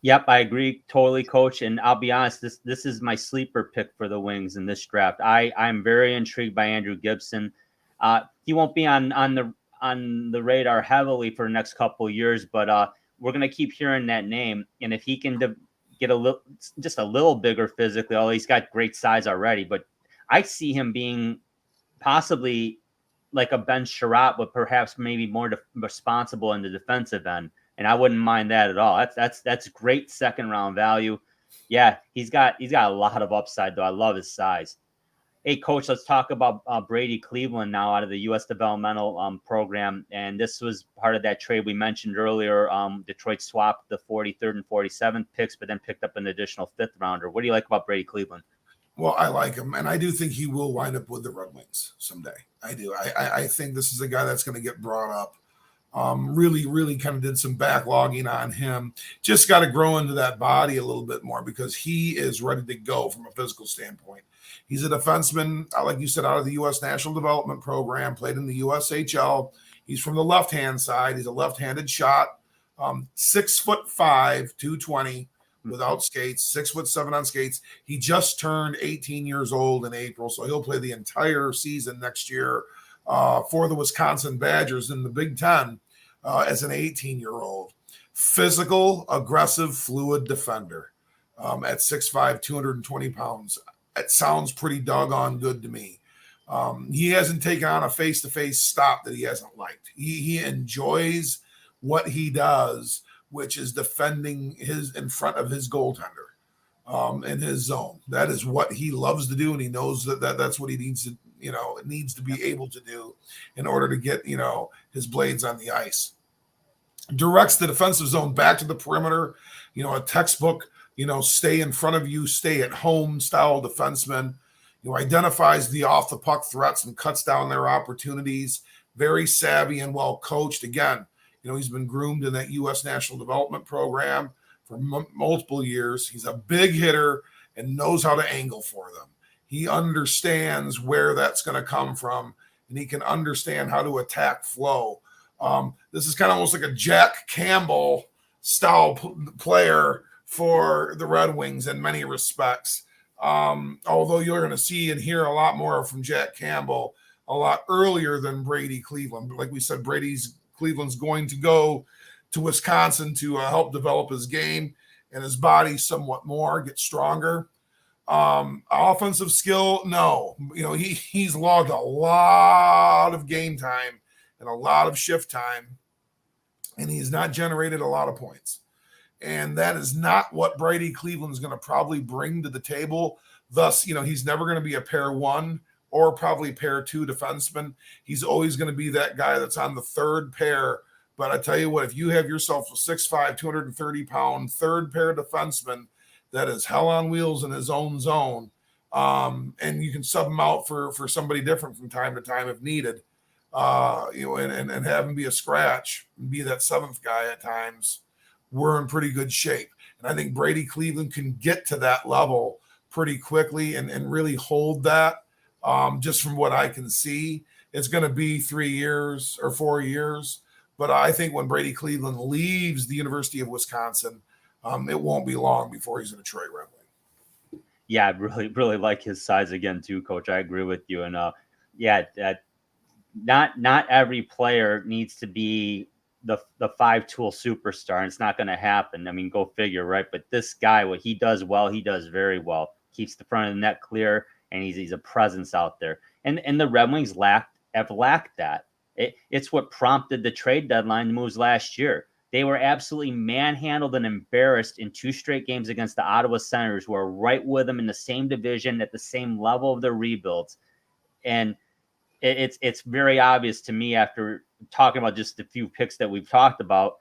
Yep, I agree totally, Coach. And I'll be honest, this is my sleeper pick for the Wings in this draft. I'm very intrigued by Andrew Gibson. He won't be on the radar heavily for the next couple of years, but we're going to keep hearing that name. And if he can get just a little bigger physically, although he's got great size already, but I see him being possibly like a Ben Sherratt, but perhaps maybe more responsible in the defensive end. And I wouldn't mind that at all. That's great second round value. Yeah, he's got a lot of upside though. I love his size. Hey, Coach, let's talk about Brady Cleveland now out of the U.S. developmental program. And this was part of that trade we mentioned earlier. Detroit swapped the 43rd and 47th picks, but then picked up an additional 5th rounder. What do you like about Brady Cleveland? Well, I like him, and I do think he will wind up with the Red Wings someday. I do. I think this is a guy that's going to get brought up. Really, really kind of did some backlogging on him. Just got to grow into that body a little bit more because he is ready to go from a physical standpoint. He's a defenseman, like you said, out of the U.S. National Development Program, played in the USHL. He's from the left-hand side. He's a left-handed shot. 6'5", 220 without skates, 6'7" on skates. He just turned 18 years old in April, so he'll play the entire season next year for the Wisconsin Badgers in the Big Ten as an 18-year-old. Physical, aggressive, fluid defender at 6'5", 220 pounds. It sounds pretty doggone good to me. He hasn't taken on a face-to-face stop that he hasn't liked. He enjoys what he does, which is defending in front of his goaltender in his zone. That is what he loves to do, and he knows that's what he needs to, needs to be able to do in order to get, his blades on the ice. Directs the defensive zone back to the perimeter, a textbook, stay in front of you, stay at home style defenseman. Identifies the off the puck threats and cuts down their opportunities. Very savvy and well coached. Again, he's been groomed in that U.S. National Development Program for multiple years. He's a big hitter and knows how to angle for them. He understands where that's going to come from, and he can understand how to attack flow. This is kind of almost like a Jack Campbell style player for the Red Wings in many respects. Although you're going to see and hear a lot more from Jack Campbell a lot earlier than Brady Cleveland. Like we said, Cleveland's going to go to Wisconsin to help develop his game and his body somewhat more, get stronger. Offensive skill, no. He's logged a lot of game time and a lot of shift time, and he's not generated a lot of points. And that is not what Brady Cleveland is going to probably bring to the table. Thus, he's never going to be a pair one or probably pair two defenseman. He's always going to be that guy that's on the third pair. But I tell you what, if you have yourself a 6'5", 230-pound third pair defenseman that is hell on wheels in his own zone, and you can sub him out for somebody different from time to time if needed, and have him be a scratch and be that seventh guy at times, we're in pretty good shape. And I think Brady Cleveland can get to that level pretty quickly and really hold that. Just from what I can see, it's going to be 3 years or 4 years. But I think when Brady Cleveland leaves the University of Wisconsin, it won't be long before he's a Detroit Red Wing. Yeah, I really, really like his size again too, Coach. I agree with you. And not every player needs to be the 5-tool superstar, and it's not going to happen. I mean, go figure, right? But this guy, what he does well, he does very well. Keeps the front of the net clear, and he's a presence out there. And the Red Wings have lacked that. It's what prompted the trade deadline moves last year. They were absolutely manhandled and embarrassed in 2 straight games against the Ottawa Senators, who are right with them in the same division at the same level of their rebuilds. And it's very obvious to me after talking about just the few picks that we've talked about.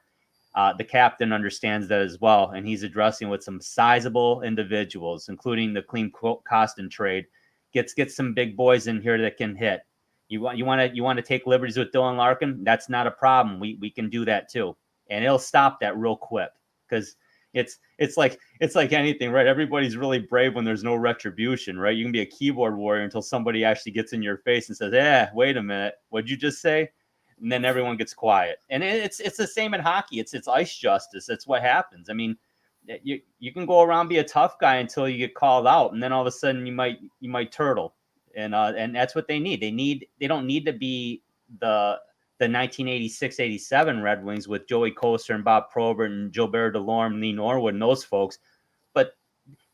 The captain understands that as well, and he's addressing with some sizable individuals, including the Klim Kostin trade. Get some big boys in here that can hit. You want to take liberties with Dylan Larkin? That's not a problem. We can do that too, and it'll stop that real quick because it's like anything, right? Everybody's really brave when there's no retribution, right? You can be a keyboard warrior until somebody actually gets in your face and says, wait a minute, what'd you just say? And then everyone gets quiet. And it's the same in hockey. It's ice justice. That's what happens. I mean, you can go around, be a tough guy until you get called out, and then all of a sudden you might turtle. And that's what they need. They don't need to be the 1986-87 Red Wings with Joey Koster and Bob Probert and Gilbert Delorme, Lee Norwood, and those folks, but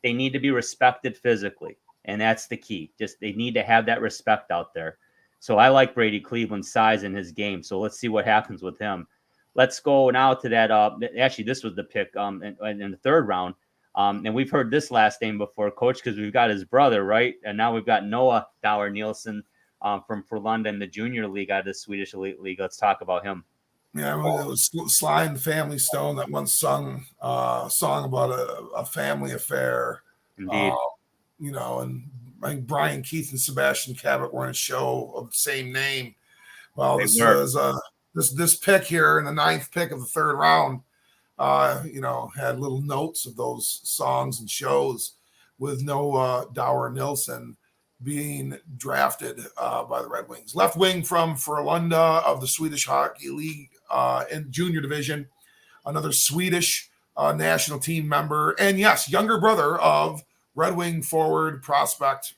they need to be respected physically, and that's the key. Just they need to have that respect out there. So I like Brady Cleveland's size in his game. So let's see what happens with him. Let's go now to that. Actually, this was the pick in the third round. And we've heard this last name before, Coach, because we've got his brother, right? And now we've got Noah Dauer-Nielsen from London, the junior league out of the Swedish Elite League. Let's talk about him. Yeah, well, it was Sly and the Family Stone that once sung a song about a family affair. Indeed. And I think Brian Keith and Sebastian Cabot were in a show of the same name. Well, this pick here in the 9th pick of the 3rd round, had little notes of those songs and shows with Noah Dauer-Nielsen being drafted by the Red Wings. Left wing from Frölunda of the Swedish Hockey League in junior division, another Swedish national team member, and yes, younger brother of Red Wing prospect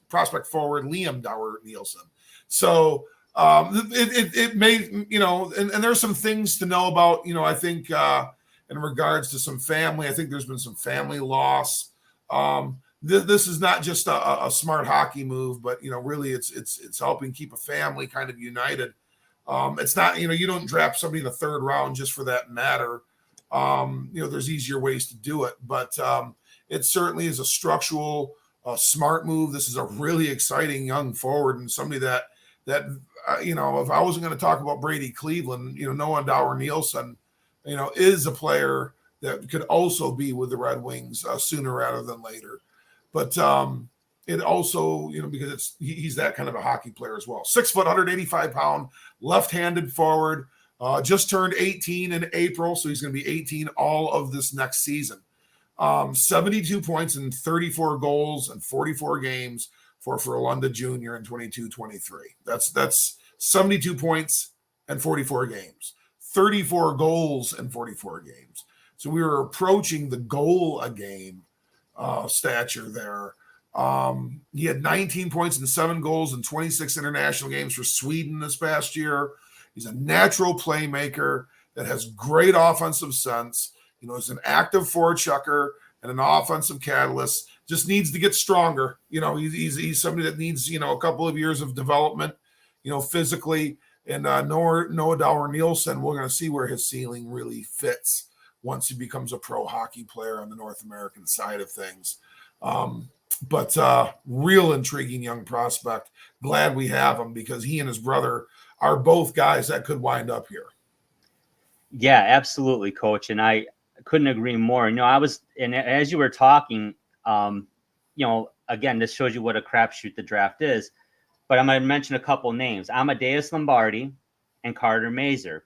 forward Liam Dauer-Nielsen. So it made, and there's some things to know about, I think in regards to some family, I think there's been some family loss. This is not just a smart hockey move, but, really it's helping keep a family kind of united. It's not, you don't draft somebody in the 3rd round just for that matter. There's easier ways to do it, but it certainly is a structural, smart move. This is a really exciting young forward and somebody that if I wasn't going to talk about Brady Cleveland, Noah Dauer-Nielsen, is a player that could also be with the Red Wings sooner rather than later. But it also, because he's that kind of a hockey player as well. 6 foot, 185 pound, left-handed forward, just turned 18 in April. So he's going to be 18 all of this next season. 72 points and 34 goals and 44 games for Frölunda Jr. in 22-23. That's 72 points and 44 games, 34 goals and 44 games. So we were approaching the goal a game stature there. He had 19 points and 7 goals in 26 international games for Sweden this past year. He's a natural playmaker that has great offensive sense. He's an active forechecker and an offensive catalyst. Just needs to get stronger. He's somebody that needs, a couple of years of development, physically. And Noah Danielson, we're going to see where his ceiling really fits once he becomes a pro hockey player on the North American side of things. But real intriguing young prospect. Glad we have him because he and his brother are both guys that could wind up here. Yeah, absolutely, Coach. And I couldn't agree more. And as you were talking, again, this shows you what a crapshoot the draft is. But I'm going to mention a couple names: Amadeus Lombardi and Carter Mazur.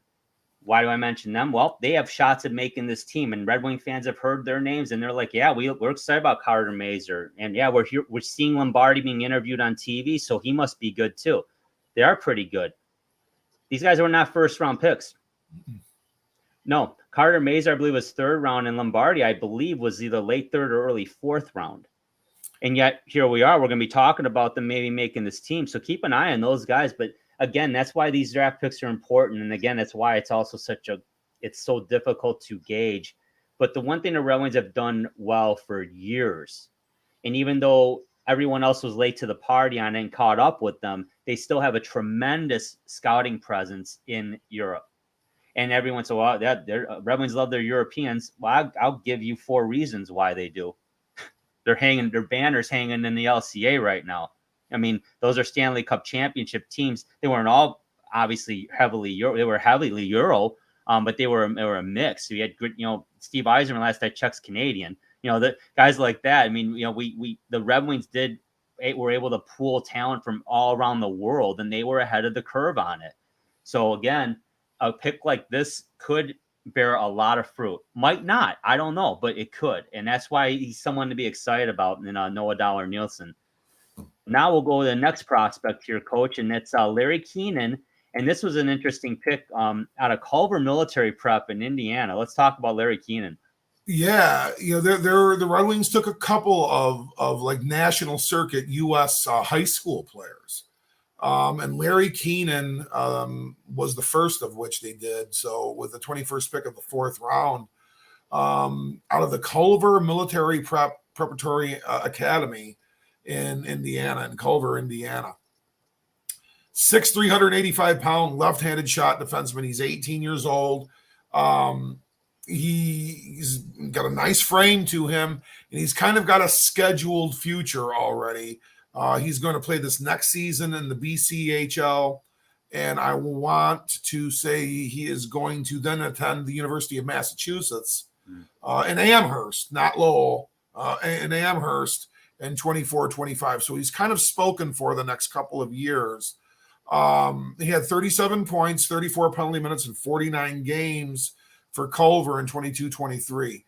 Why do I mention them? Well, they have shots at making this team, and Red Wing fans have heard their names, and they're like, "Yeah, we're excited about Carter Mazur, and yeah, we're seeing Lombardi being interviewed on TV, so he must be good too." They are pretty good. These guys were not first-round picks. Mm-hmm. No, Carter Mazur, I believe, was 3rd round, and Lombardi, I believe, was either late 3rd or early 4th round. And yet here we are. We're going to be talking about them maybe making this team. So keep an eye on those guys. But again, that's why these draft picks are important. And again, that's why it's also it's so difficult to gauge. But the one thing the Red Wings have done well for years, and even though everyone else was late to the party on it and caught up with them, they still have a tremendous scouting presence in Europe. And everyone said, well, Red Wings love their Europeans. Well, I'll give you 4 reasons why they do. Their banners hanging in the LCA right now. I mean, those are Stanley Cup championship teams. They weren't all obviously heavily Euro. They were heavily Euro, but they were a mix. So you had good, Steve Yzerman last I check's Canadian. The guys like that. I mean, we the Red Wings were able to pool talent from all around the world, and they were ahead of the curve on it. So again, a pick like this could bear a lot of fruit. Might not. I don't know, but it could. And that's why he's someone to be excited about in Noah Danielson. Now we'll go to the next prospect here, Coach, and it's Larry Keenan. And this was an interesting pick out of Culver Military Prep in Indiana. Let's talk about Larry Keenan. Yeah, the Red Wings took a couple of like national circuit U.S. High school players. And Larry Keenan was the first of which they did. So with the 21st pick of the 4th round, out of the Culver Military Preparatory Academy in Indiana, in Culver, Indiana. 6'3", 385-pound left-handed shot defenseman. He's 18 years old. He's got a nice frame to him, and he's kind of got a scheduled future already. He's going to play this next season in the BCHL, and I want to say he is going to then attend the University of Massachusetts in Amherst, not Lowell, in Amherst in 24-25. So he's kind of spoken for the next couple of years. He had 37 points, 34 penalty minutes, and 49 games for Culver in 22-23.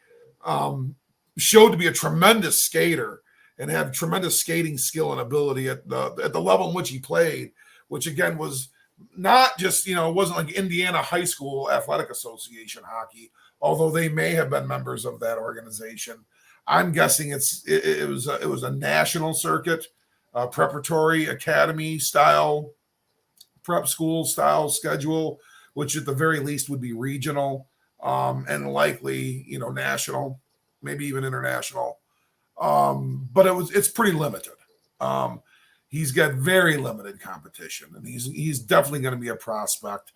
Showed to be a tremendous skater and have tremendous skating skill and ability at the level in which he played, which again was not just, it wasn't like Indiana High School Athletic Association hockey, although they may have been members of that organization. I'm guessing it was a national circuit, preparatory academy style, prep school style schedule, which at the very least would be regional, and likely, national, maybe even international. But it's pretty limited. He's got very limited competition, and he's definitely going to be a prospect.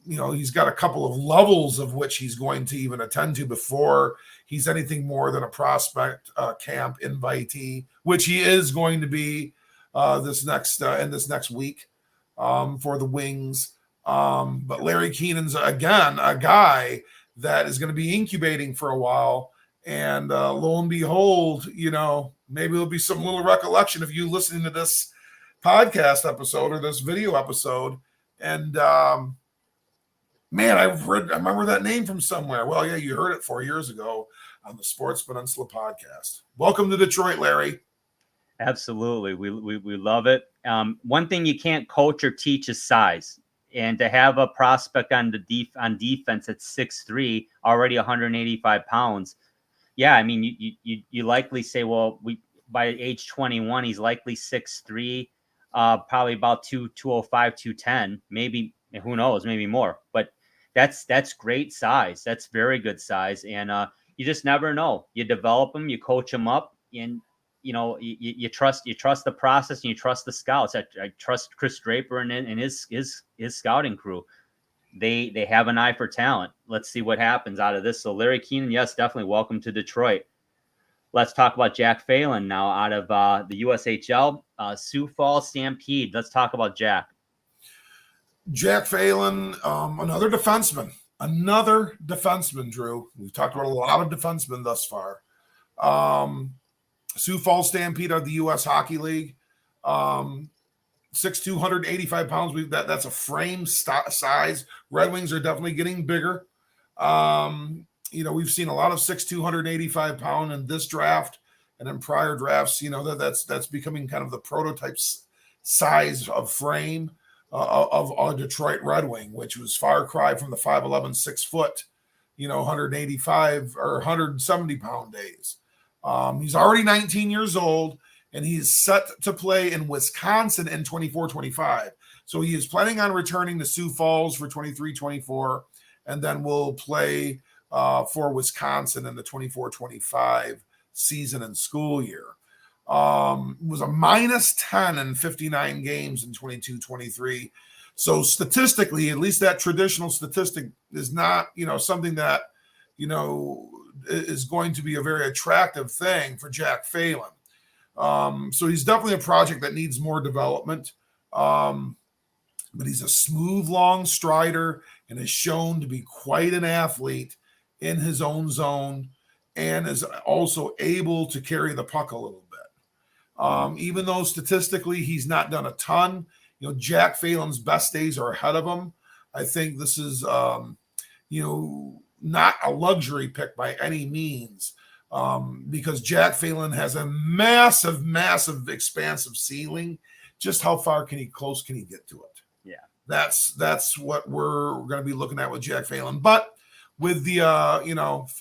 He's got a couple of levels of which he's going to even attend to before he's anything more than a prospect camp invitee, which he is going to be this next week for the Wings. But Larry Keenan's again a guy that is going to be incubating for a while. And lo and behold, maybe there'll be some little recollection of you listening to this podcast episode or this video episode. And man, I remember that name from somewhere. Well, yeah, you heard it 4 years ago on the Sports Peninsula podcast. Welcome to Detroit, Larry. Absolutely. We love it. One thing you can't coach or teach is size. And to have a prospect on defense at 6'3", already 185 pounds. Yeah, I mean, you likely say, well, by age 21, he's likely 6'3", probably about 205, 210, maybe, who knows, maybe more. But that's great size. That's very good size. And you just never know. You develop them, you coach them up, and you trust the process, and you trust the scouts. I trust Chris Draper and his scouting crew. They have an eye for talent. Let's see what happens out of this. So Larry Keenan, yes, definitely welcome to Detroit. Let's talk about Jack Phelan now out of the USHL, Sioux Falls Stampede. Let's talk about Jack. Jack Phelan, another defenseman, Drew. We've talked about a lot of defensemen thus far. Sioux Falls Stampede of the U.S. Hockey League. 6'2", 185 pounds. That's a frame size. Red Wings are definitely getting bigger. We've seen a lot of 6'2", 185 pound in this draft and in prior drafts. That's becoming kind of the prototype size of frame of a Detroit Red Wing, which was far cry from the 5'11", 6 foot, 185 or 170 pound days. He's already 19 years old, and he's set to play in Wisconsin in 24-25. So he is planning on returning to Sioux Falls for 23-24, and then will play for Wisconsin in the 24-25 season and school year. Was a -10 in 59 games in 22-23. So statistically, at least that traditional statistic is not, something that, is going to be a very attractive thing for Jack Phelan. So he's definitely a project that needs more development. But he's a smooth, long strider and is shown to be quite an athlete in his own zone, and is also able to carry the puck a little bit. Even though statistically he's not done a ton, Jack Phelan's best days are ahead of him. I think this is, not a luxury pick by any means, because Jack Phelan has a massive, massive, expansive ceiling. Just how close can he get to it? Yeah, that's what we're going to be looking at with Jack Phelan. But with the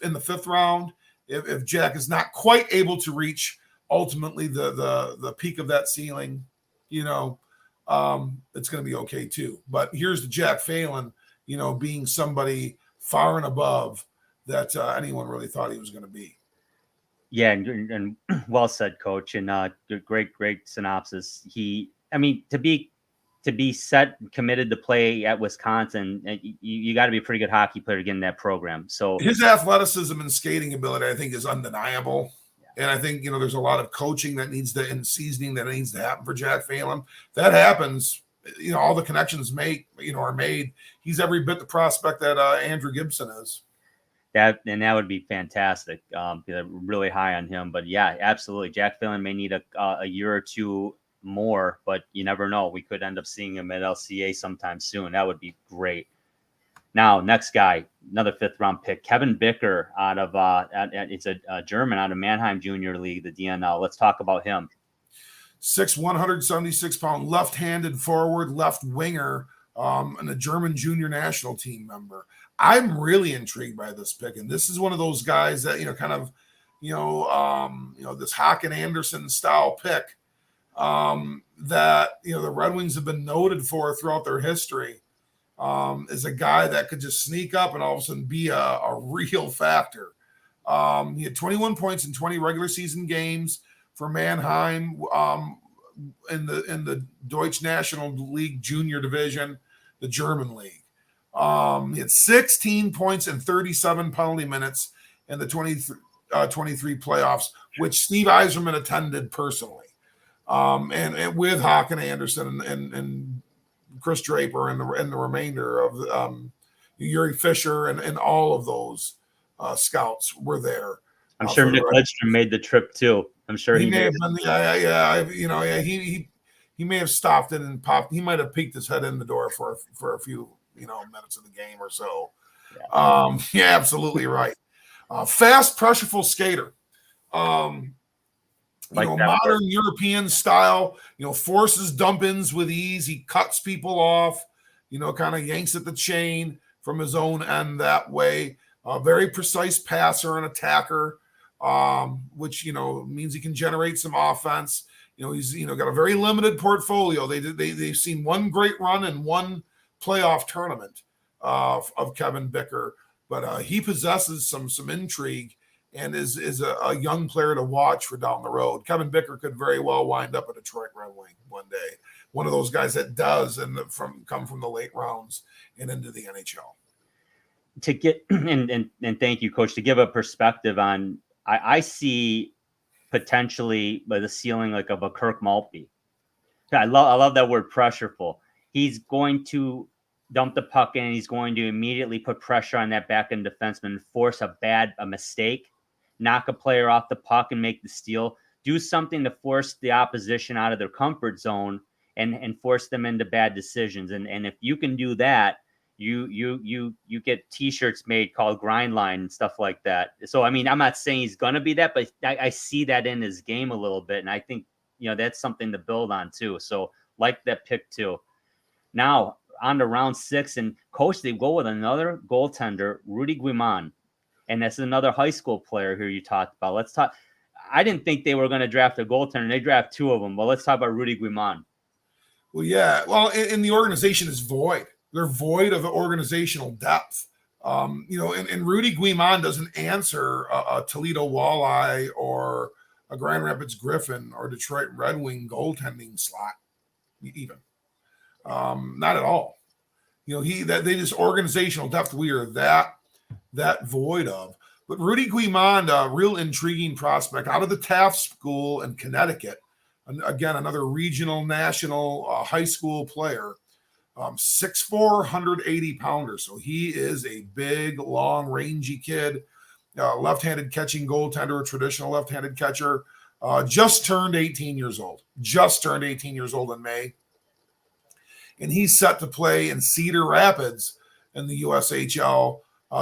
in the 5th round, if Jack is not quite able to reach ultimately the peak of that ceiling, it's going to be okay too. But here's the Jack Phelan, being somebody far and above that anyone really thought he was going to be. Yeah, and well said, Coach, and great synopsis. To be set committed to play at Wisconsin, you got to be a pretty good hockey player to get in that program. So his athleticism and skating ability, I think, is undeniable. Yeah. And I think, there's a lot of coaching and seasoning that needs to happen for Jack Phelan. That happens. All the connections are made. He's every bit the prospect that Andrew Gibson is. That would be fantastic. Really high on him, but yeah, absolutely. Jack Phelan may need a year or two more, but you never know. We could end up seeing him at LCA sometime soon. That would be great. Now, next guy, another 5th round pick, Kevin Bicker out of it's a German out of Mannheim Junior League, the DNL. Let's talk about him. 6'1", 176 pound left-handed forward, left winger, and a German junior national team member. I'm really intrigued by this pick, and this is one of those guys that this Haken Anderson style pick that the Red Wings have been noted for throughout their history. Is a guy that could just sneak up and all of a sudden be a real factor. He had 21 points in 20 regular season games for Mannheim in the Deutsche National League Junior Division, the German league. He had 16 points and 37 penalty minutes in the 23 playoffs, which Steve Yzerman attended personally. And with Haken Anderson and Chris Draper and the remainder of Yuri Fisher and all of those scouts were there. I'm sure Nick Lidstrom made the trip too. I'm sure he may have been. He may have stopped in and popped. He might have peeked his head in the door for a few minutes of the game or so. Yeah, absolutely right. Fast, pressureful skater. Modern European style. Forces dump-ins with ease. He cuts people off. Kind of yanks at the chain from his own end that way. Very precise passer and attacker, which means he can generate some offense. He's got a very limited portfolio. They've seen one great run and one playoff tournament of Kevin Bicker, but he possesses some intrigue and is a young player to watch for down the road. Kevin Bicker could very well wind up a Detroit Red Wing one day. One of those guys that does come from the late rounds and into the NHL. To get and thank you, Coach, to give a perspective on, I see potentially by the ceiling like of a Kirk Maltby. I love that word, pressureful. He's going to dump the puck in, and he's going to immediately put pressure on that back end defenseman, force a mistake, knock a player off the puck and make the steal, do something to force the opposition out of their comfort zone and force them into bad decisions. And if you can do that, you get t-shirts made called grind line and stuff like that. So, I mean, I'm not saying he's going to be that, but I see that in his game a little bit. And I think, that's something to build on too. So like that pick too. Now on to round 6, and Coach, they go with another goaltender, Rudy Guimonda. And that's another high school player here you talked about. Let's talk. I didn't think they were going to draft a goaltender. They draft 2 of them. But let's talk about Rudy Guimonda. Well, yeah. Well, and the organization is void. They're void of organizational depth. And Rudy Guimonda doesn't answer a Toledo Walleye or a Grand Rapids Griffin or Detroit Red Wing goaltending slot, even. Not at all. They just organizational depth we are that void of. But Rudy Guimonda, real intriguing prospect out of the Taft School in Connecticut. And again, another regional, national high school player. 6'4", 180 pounder. So he is a big, long, rangy kid. Left-handed catching goaltender, a traditional left-handed catcher. Just turned 18 years old. Just turned 18 years old in May. And he's set to play in Cedar Rapids in the USHL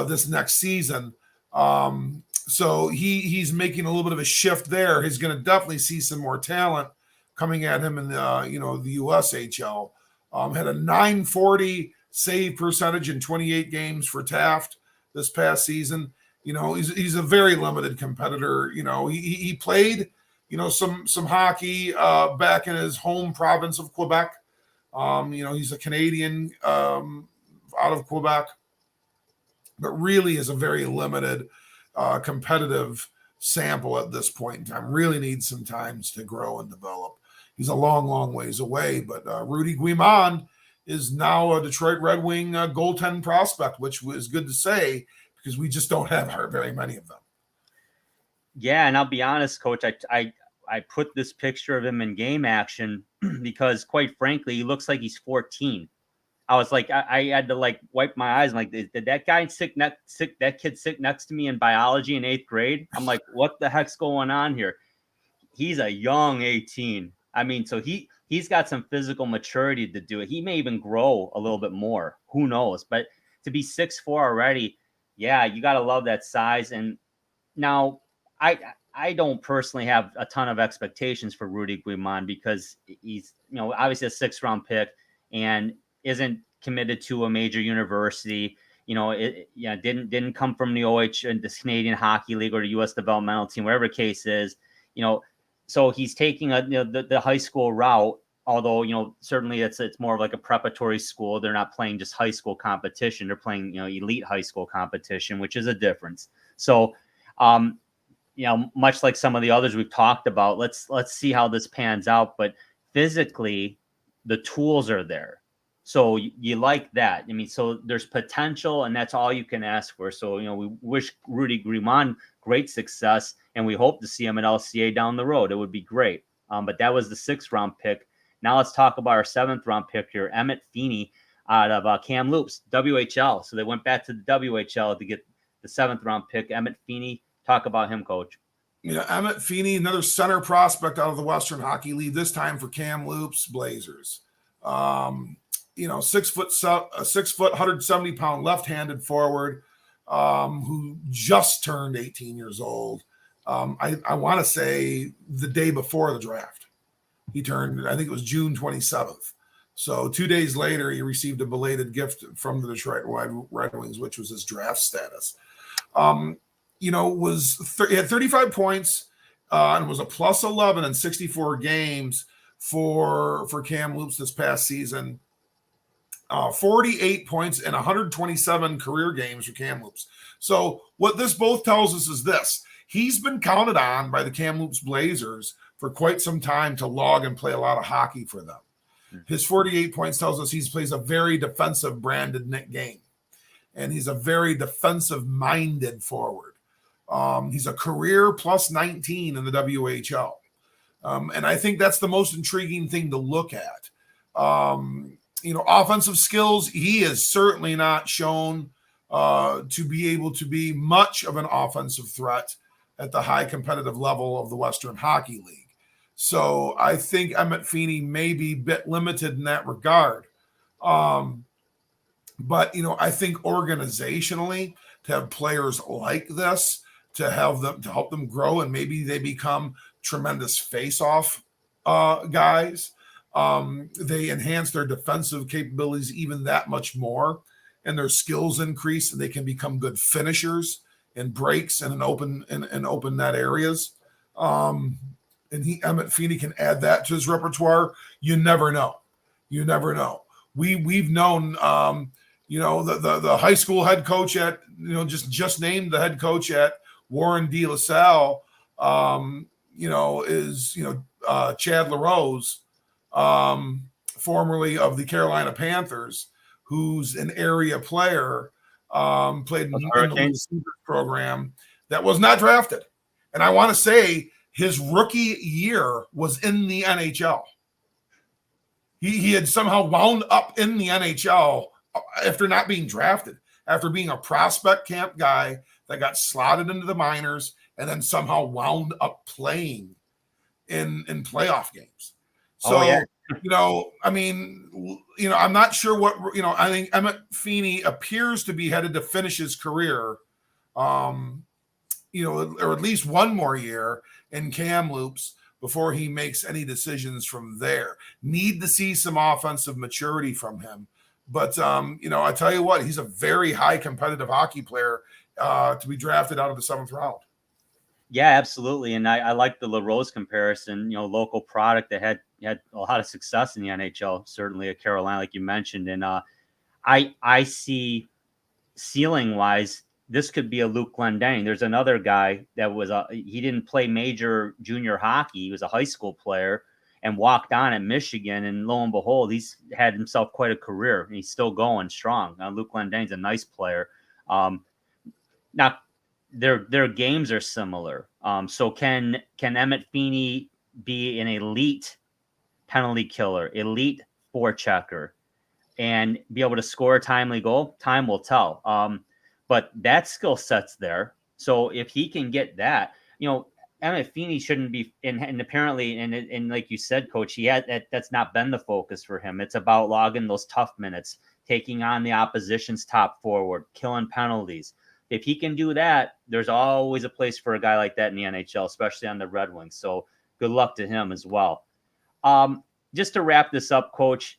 this next season. So he's making a little bit of a shift there. He's going to definitely see some more talent coming at him in the USHL. Had a .940 save percentage in 28 games for Taft this past season. He's a very limited competitor. He played some hockey back in his home province of Quebec. He's a Canadian out of Quebec, but really is a very limited competitive sample at this point in time. Really needs some time to grow and develop. He's a long, long ways away, but Rudy Guimonda is now a Detroit Red Wing goaltending prospect, which was good to say because we just don't have very many of them. Yeah, and I'll be honest, Coach, I put this picture of him in game action because, quite frankly, he looks like he's 14. I was like, I had to wipe my eyes. I'm like, did that guy that kid sit next to me in biology in 8th grade? I'm like, what the heck's going on here? He's a young 18. I mean, so he's got some physical maturity to do it. He may even grow a little bit more. Who knows? But to be 6'4" already, yeah, you got to love that size. And now I don't personally have a ton of expectations for Rudy Guimonda because he's, obviously a 6th round pick and isn't committed to a major university. Didn't come from the OH and the Canadian Hockey League or the U.S. developmental team, whatever the case is. So he's taking the high school route, although, certainly it's more of like a preparatory school. They're not playing just high school competition. They're playing, elite high school competition, which is a difference. So, much like some of the others we've talked about, let's see how this pans out. But physically, the tools are there. So you like that. I mean, so there's potential, and that's all you can ask for. So, we wish Rudy Guimonda great success, and we hope to see him at LCA down the road. It would be great. But that was the 6th round pick. Now let's talk about our 7th round pick here, Emmett Feeney out of Kamloops, WHL. So they went back to the WHL to get the 7th round pick, Emmett Feeney. Talk about him, Coach. Yeah, Emmett Feeney, another center prospect out of the Western Hockey League, this time for Kamloops Blazers. 6 foot, 170-pound left-handed forward who just turned 18 years old. I want to say the day before the draft. He turned, I think it was June 27th. So 2 days later, he received a belated gift from the Detroit Red Wings, which was his draft status. He had 35 points and was a plus 11 in 64 games for Kamloops this past season. 48 points in 127 career games for Kamloops. So what this both tells us is this. He's been counted on by the Kamloops Blazers for quite some time to log and play a lot of hockey for them. His 48 points tells us he plays a very defensive branded game. And he's a very defensive-minded forward. He's a career plus 19 in the WHL. And I think that's the most intriguing thing to look at. Offensive skills, he is certainly not shown to be able to be much of an offensive threat at the high competitive level of the Western Hockey League. So I think Emmett Feeney may be a bit limited in that regard. But, I think organizationally, to have players like this, to help them grow, and maybe they become tremendous face-off guys. They enhance their defensive capabilities even that much more, and their skills increase, and they can become good finishers and breaks and open net areas. Emmett Feeney can add that to his repertoire. You never know. We've known, the high school head coach at, just named the head coach at Warren De La Salle, is Chad LaRose, formerly of the Carolina Panthers, who's an area player, played in the receiver program that was not drafted. And I want to say his rookie year was in the NHL. He had somehow wound up in the NHL after not being drafted, after being a prospect camp guy that got slotted into the minors and then somehow wound up playing in playoff games. So, I'm not sure what, I think Emmett Feeney appears to be headed to finish his career, or at least one more year in Kamloops before he makes any decisions from there. Need to see some offensive maturity from him. But, I tell you what, he's a very high competitive hockey player to be drafted out of the 7th round. Yeah, absolutely. And I like the LaRose comparison, local product that had a lot of success in the NHL, certainly at Carolina, like you mentioned. And I see ceiling wise, this could be a Luke Glendening. There's another guy that he didn't play major junior hockey. He was a high school player and walked on at Michigan. And lo and behold, he's had himself quite a career and he's still going strong. Luke Glendening's a nice player. Now, their games are similar. So can Emmett Feeney be an elite penalty killer, elite forechecker, and be able to score a timely goal? Time will tell. But that skill set's there. So if he can get that, Emmett Feeney shouldn't be, and apparently, and like you said, Coach, that's not been the focus for him. It's about logging those tough minutes, taking on the opposition's top forward, killing penalties. If he can do that, there's always a place for a guy like that in the NHL, especially on the Red Wings. So good luck to him as well. Just to wrap this up, Coach,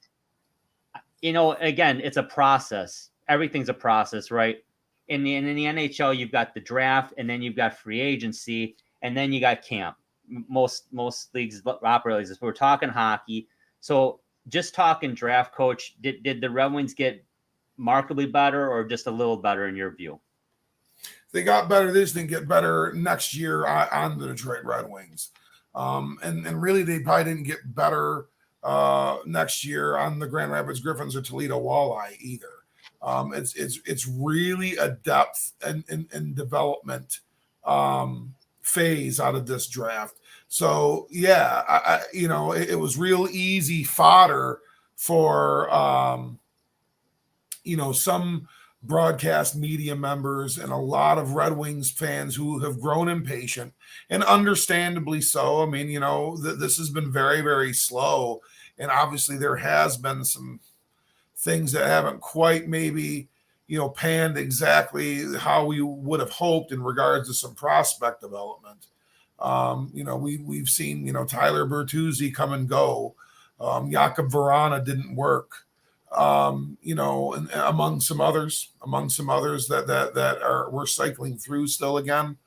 again, it's a process. Everything's a process, right? In the NHL, you've got the draft, and then you've got free agency, and then you got camp. Most leagues operate like this. We're talking hockey. So just talking draft, Coach, did the Red Wings get markedly better or just a little better in your view? They got better. They just didn't get better next year on the Detroit Red Wings. And really, they probably didn't get better next year on the Grand Rapids Griffins or Toledo Walleye either. It's really a depth and development phase out of this draft. So yeah, it was real easy fodder for some broadcast media members and a lot of Red Wings fans who have grown impatient, and understandably so. I mean, this has been very, very slow. And obviously there has been some things that haven't quite maybe, panned exactly how we would have hoped in regards to some prospect development. We've seen, Tyler Bertuzzi come and go. Jakub Vrana didn't work. And among some others that we're cycling through still again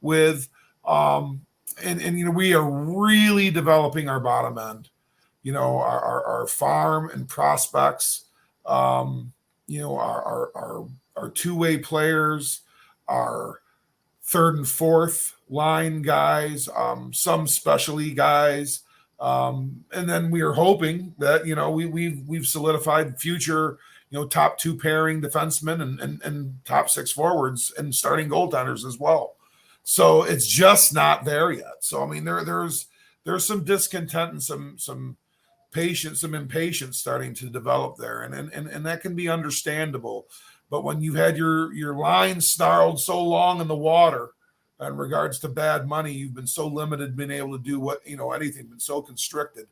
with, and we are really developing our bottom end, our farm and prospects, our two-way players, our third and fourth line guys, some specialty guys. And then we are hoping that, we've solidified future, top 2 pairing defensemen and top 6 forwards and starting goaltenders as well. So it's just not there yet. So, I mean, there's some discontent and some patience, some impatience starting to develop there. And that can be understandable. But when you've had your line snarled so long in the water, in regards to bad money, you've been so limited being able to do anything, been so constricted.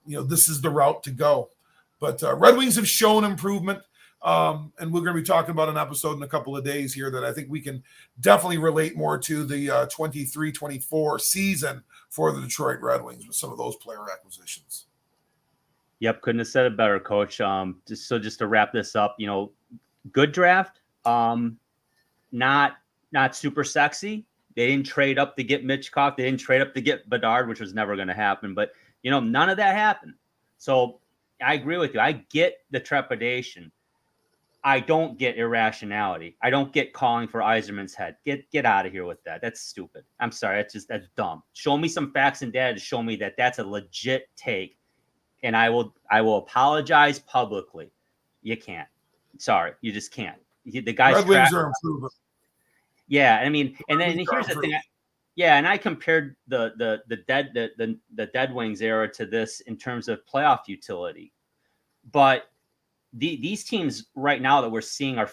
This is the route to go. But Red Wings have shown improvement. And we're going to be talking about an episode in a couple of days here that I think we can definitely relate more to the 23-24 season for the Detroit Red Wings with some of those player acquisitions. Yep. Couldn't have said it better, Coach. Just to wrap this up, good draft. Not super sexy. They didn't trade up to get Mitchkov. They didn't trade up to get Bedard, which was never going to happen. But, none of that happened. So I agree with you. I get the trepidation. I don't get irrationality. I don't get calling for Yzerman's head. Get out of here with that. That's stupid. I'm sorry. That's dumb. Show me some facts and data to show me that that's a legit take. And I will apologize publicly. You can't. Sorry. You just can't. The guy's Red Wings are improving. Yeah, I mean, and here's the thing. And I compared the Dead Wings era to this in terms of playoff utility. But these teams right now that we're seeing are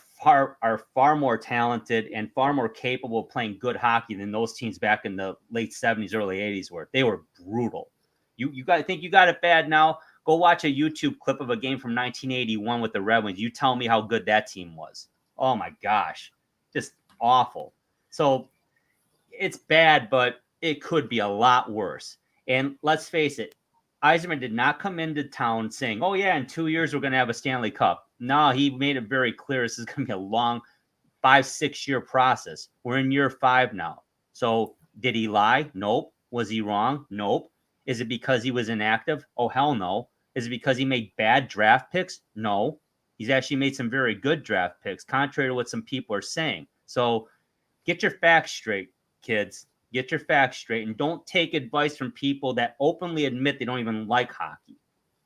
far more talented and far more capable of playing good hockey than those teams back in the late 70s, early 80s were. They were brutal. You think you got it bad now? Go watch a YouTube clip of a game from 1981 with the Red Wings. You tell me how good that team was. Oh my gosh, just awful. So it's bad, but it could be a lot worse. And let's face it, Yzerman did not come into town saying, oh yeah, in 2 years we're going to have a Stanley Cup. No, he made it very clear this is going to be a long 5-6 year process. We're in year 5 now. So did he lie? Nope. Was he wrong? Nope. Is it because he was inactive? Oh, hell no. Is it because he made bad draft picks? No. He's actually made some very good draft picks, contrary to what some people are saying. So get your facts straight, kids. Get your facts straight, and don't take advice from people that openly admit they don't even like hockey.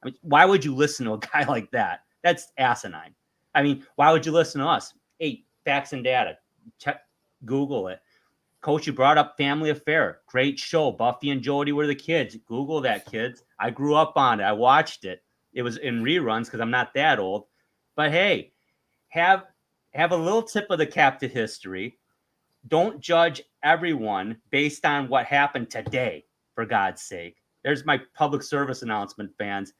I mean, why would you listen to a guy like that? That's asinine. I mean, why would you listen to us? Hey, facts and data. Check, Google it. Coach, you brought up Family Affair. Great show. Buffy and Jody were the kids. Google that, kids. I grew up on it. I watched it. It was in reruns because I'm not that old. But hey, have a little tip of the cap to history. Don't judge everyone based on what happened today, for God's sake. There's my public service announcement, fans.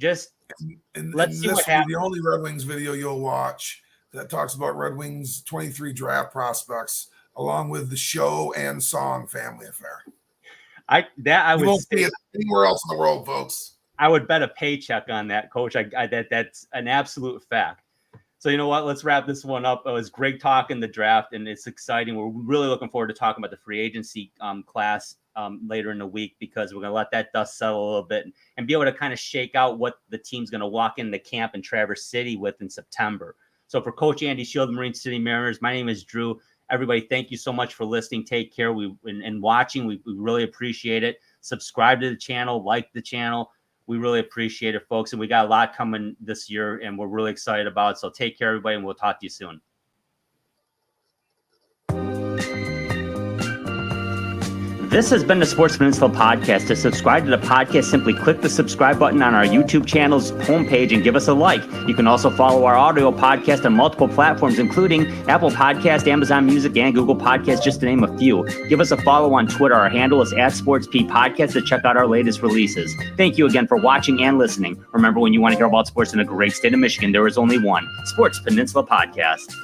Let's see what happens. The only Red Wings video you'll watch that talks about Red Wings 23 draft prospects, along with the show and song Family Affair. You won't see it anywhere else in the world, folks. I would bet a paycheck on that, Coach. That's an absolute fact. So you know what? Let's wrap this one up. It was great talking the draft, and it's exciting. We're really looking forward to talking about the free agency class later in the week, because we're going to let that dust settle a little bit and be able to kind of shake out what the team's going to walk into camp in Traverse City with in September. So for Coach Andy Shield, the Marine City Mariners, my name is Drew. Everybody, thank you so much for listening. Take care. And watching. We really appreciate it. Subscribe to the channel, like the channel. We really appreciate it, folks. And we got a lot coming this year, and we're really excited about it. So take care, everybody, and we'll talk to you soon. This has been the Sports Peninsula Podcast. To subscribe to the podcast, simply click the subscribe button on our YouTube channel's homepage and give us a like. You can also follow our audio podcast on multiple platforms, including Apple Podcast, Amazon Music, and Google Podcasts, just to name a few. Give us a follow on Twitter. Our handle is @SportsPPodcast to check out our latest releases. Thank you again for watching and listening. Remember, when you want to hear about sports in the great state of Michigan, there is only one Sports Peninsula Podcast.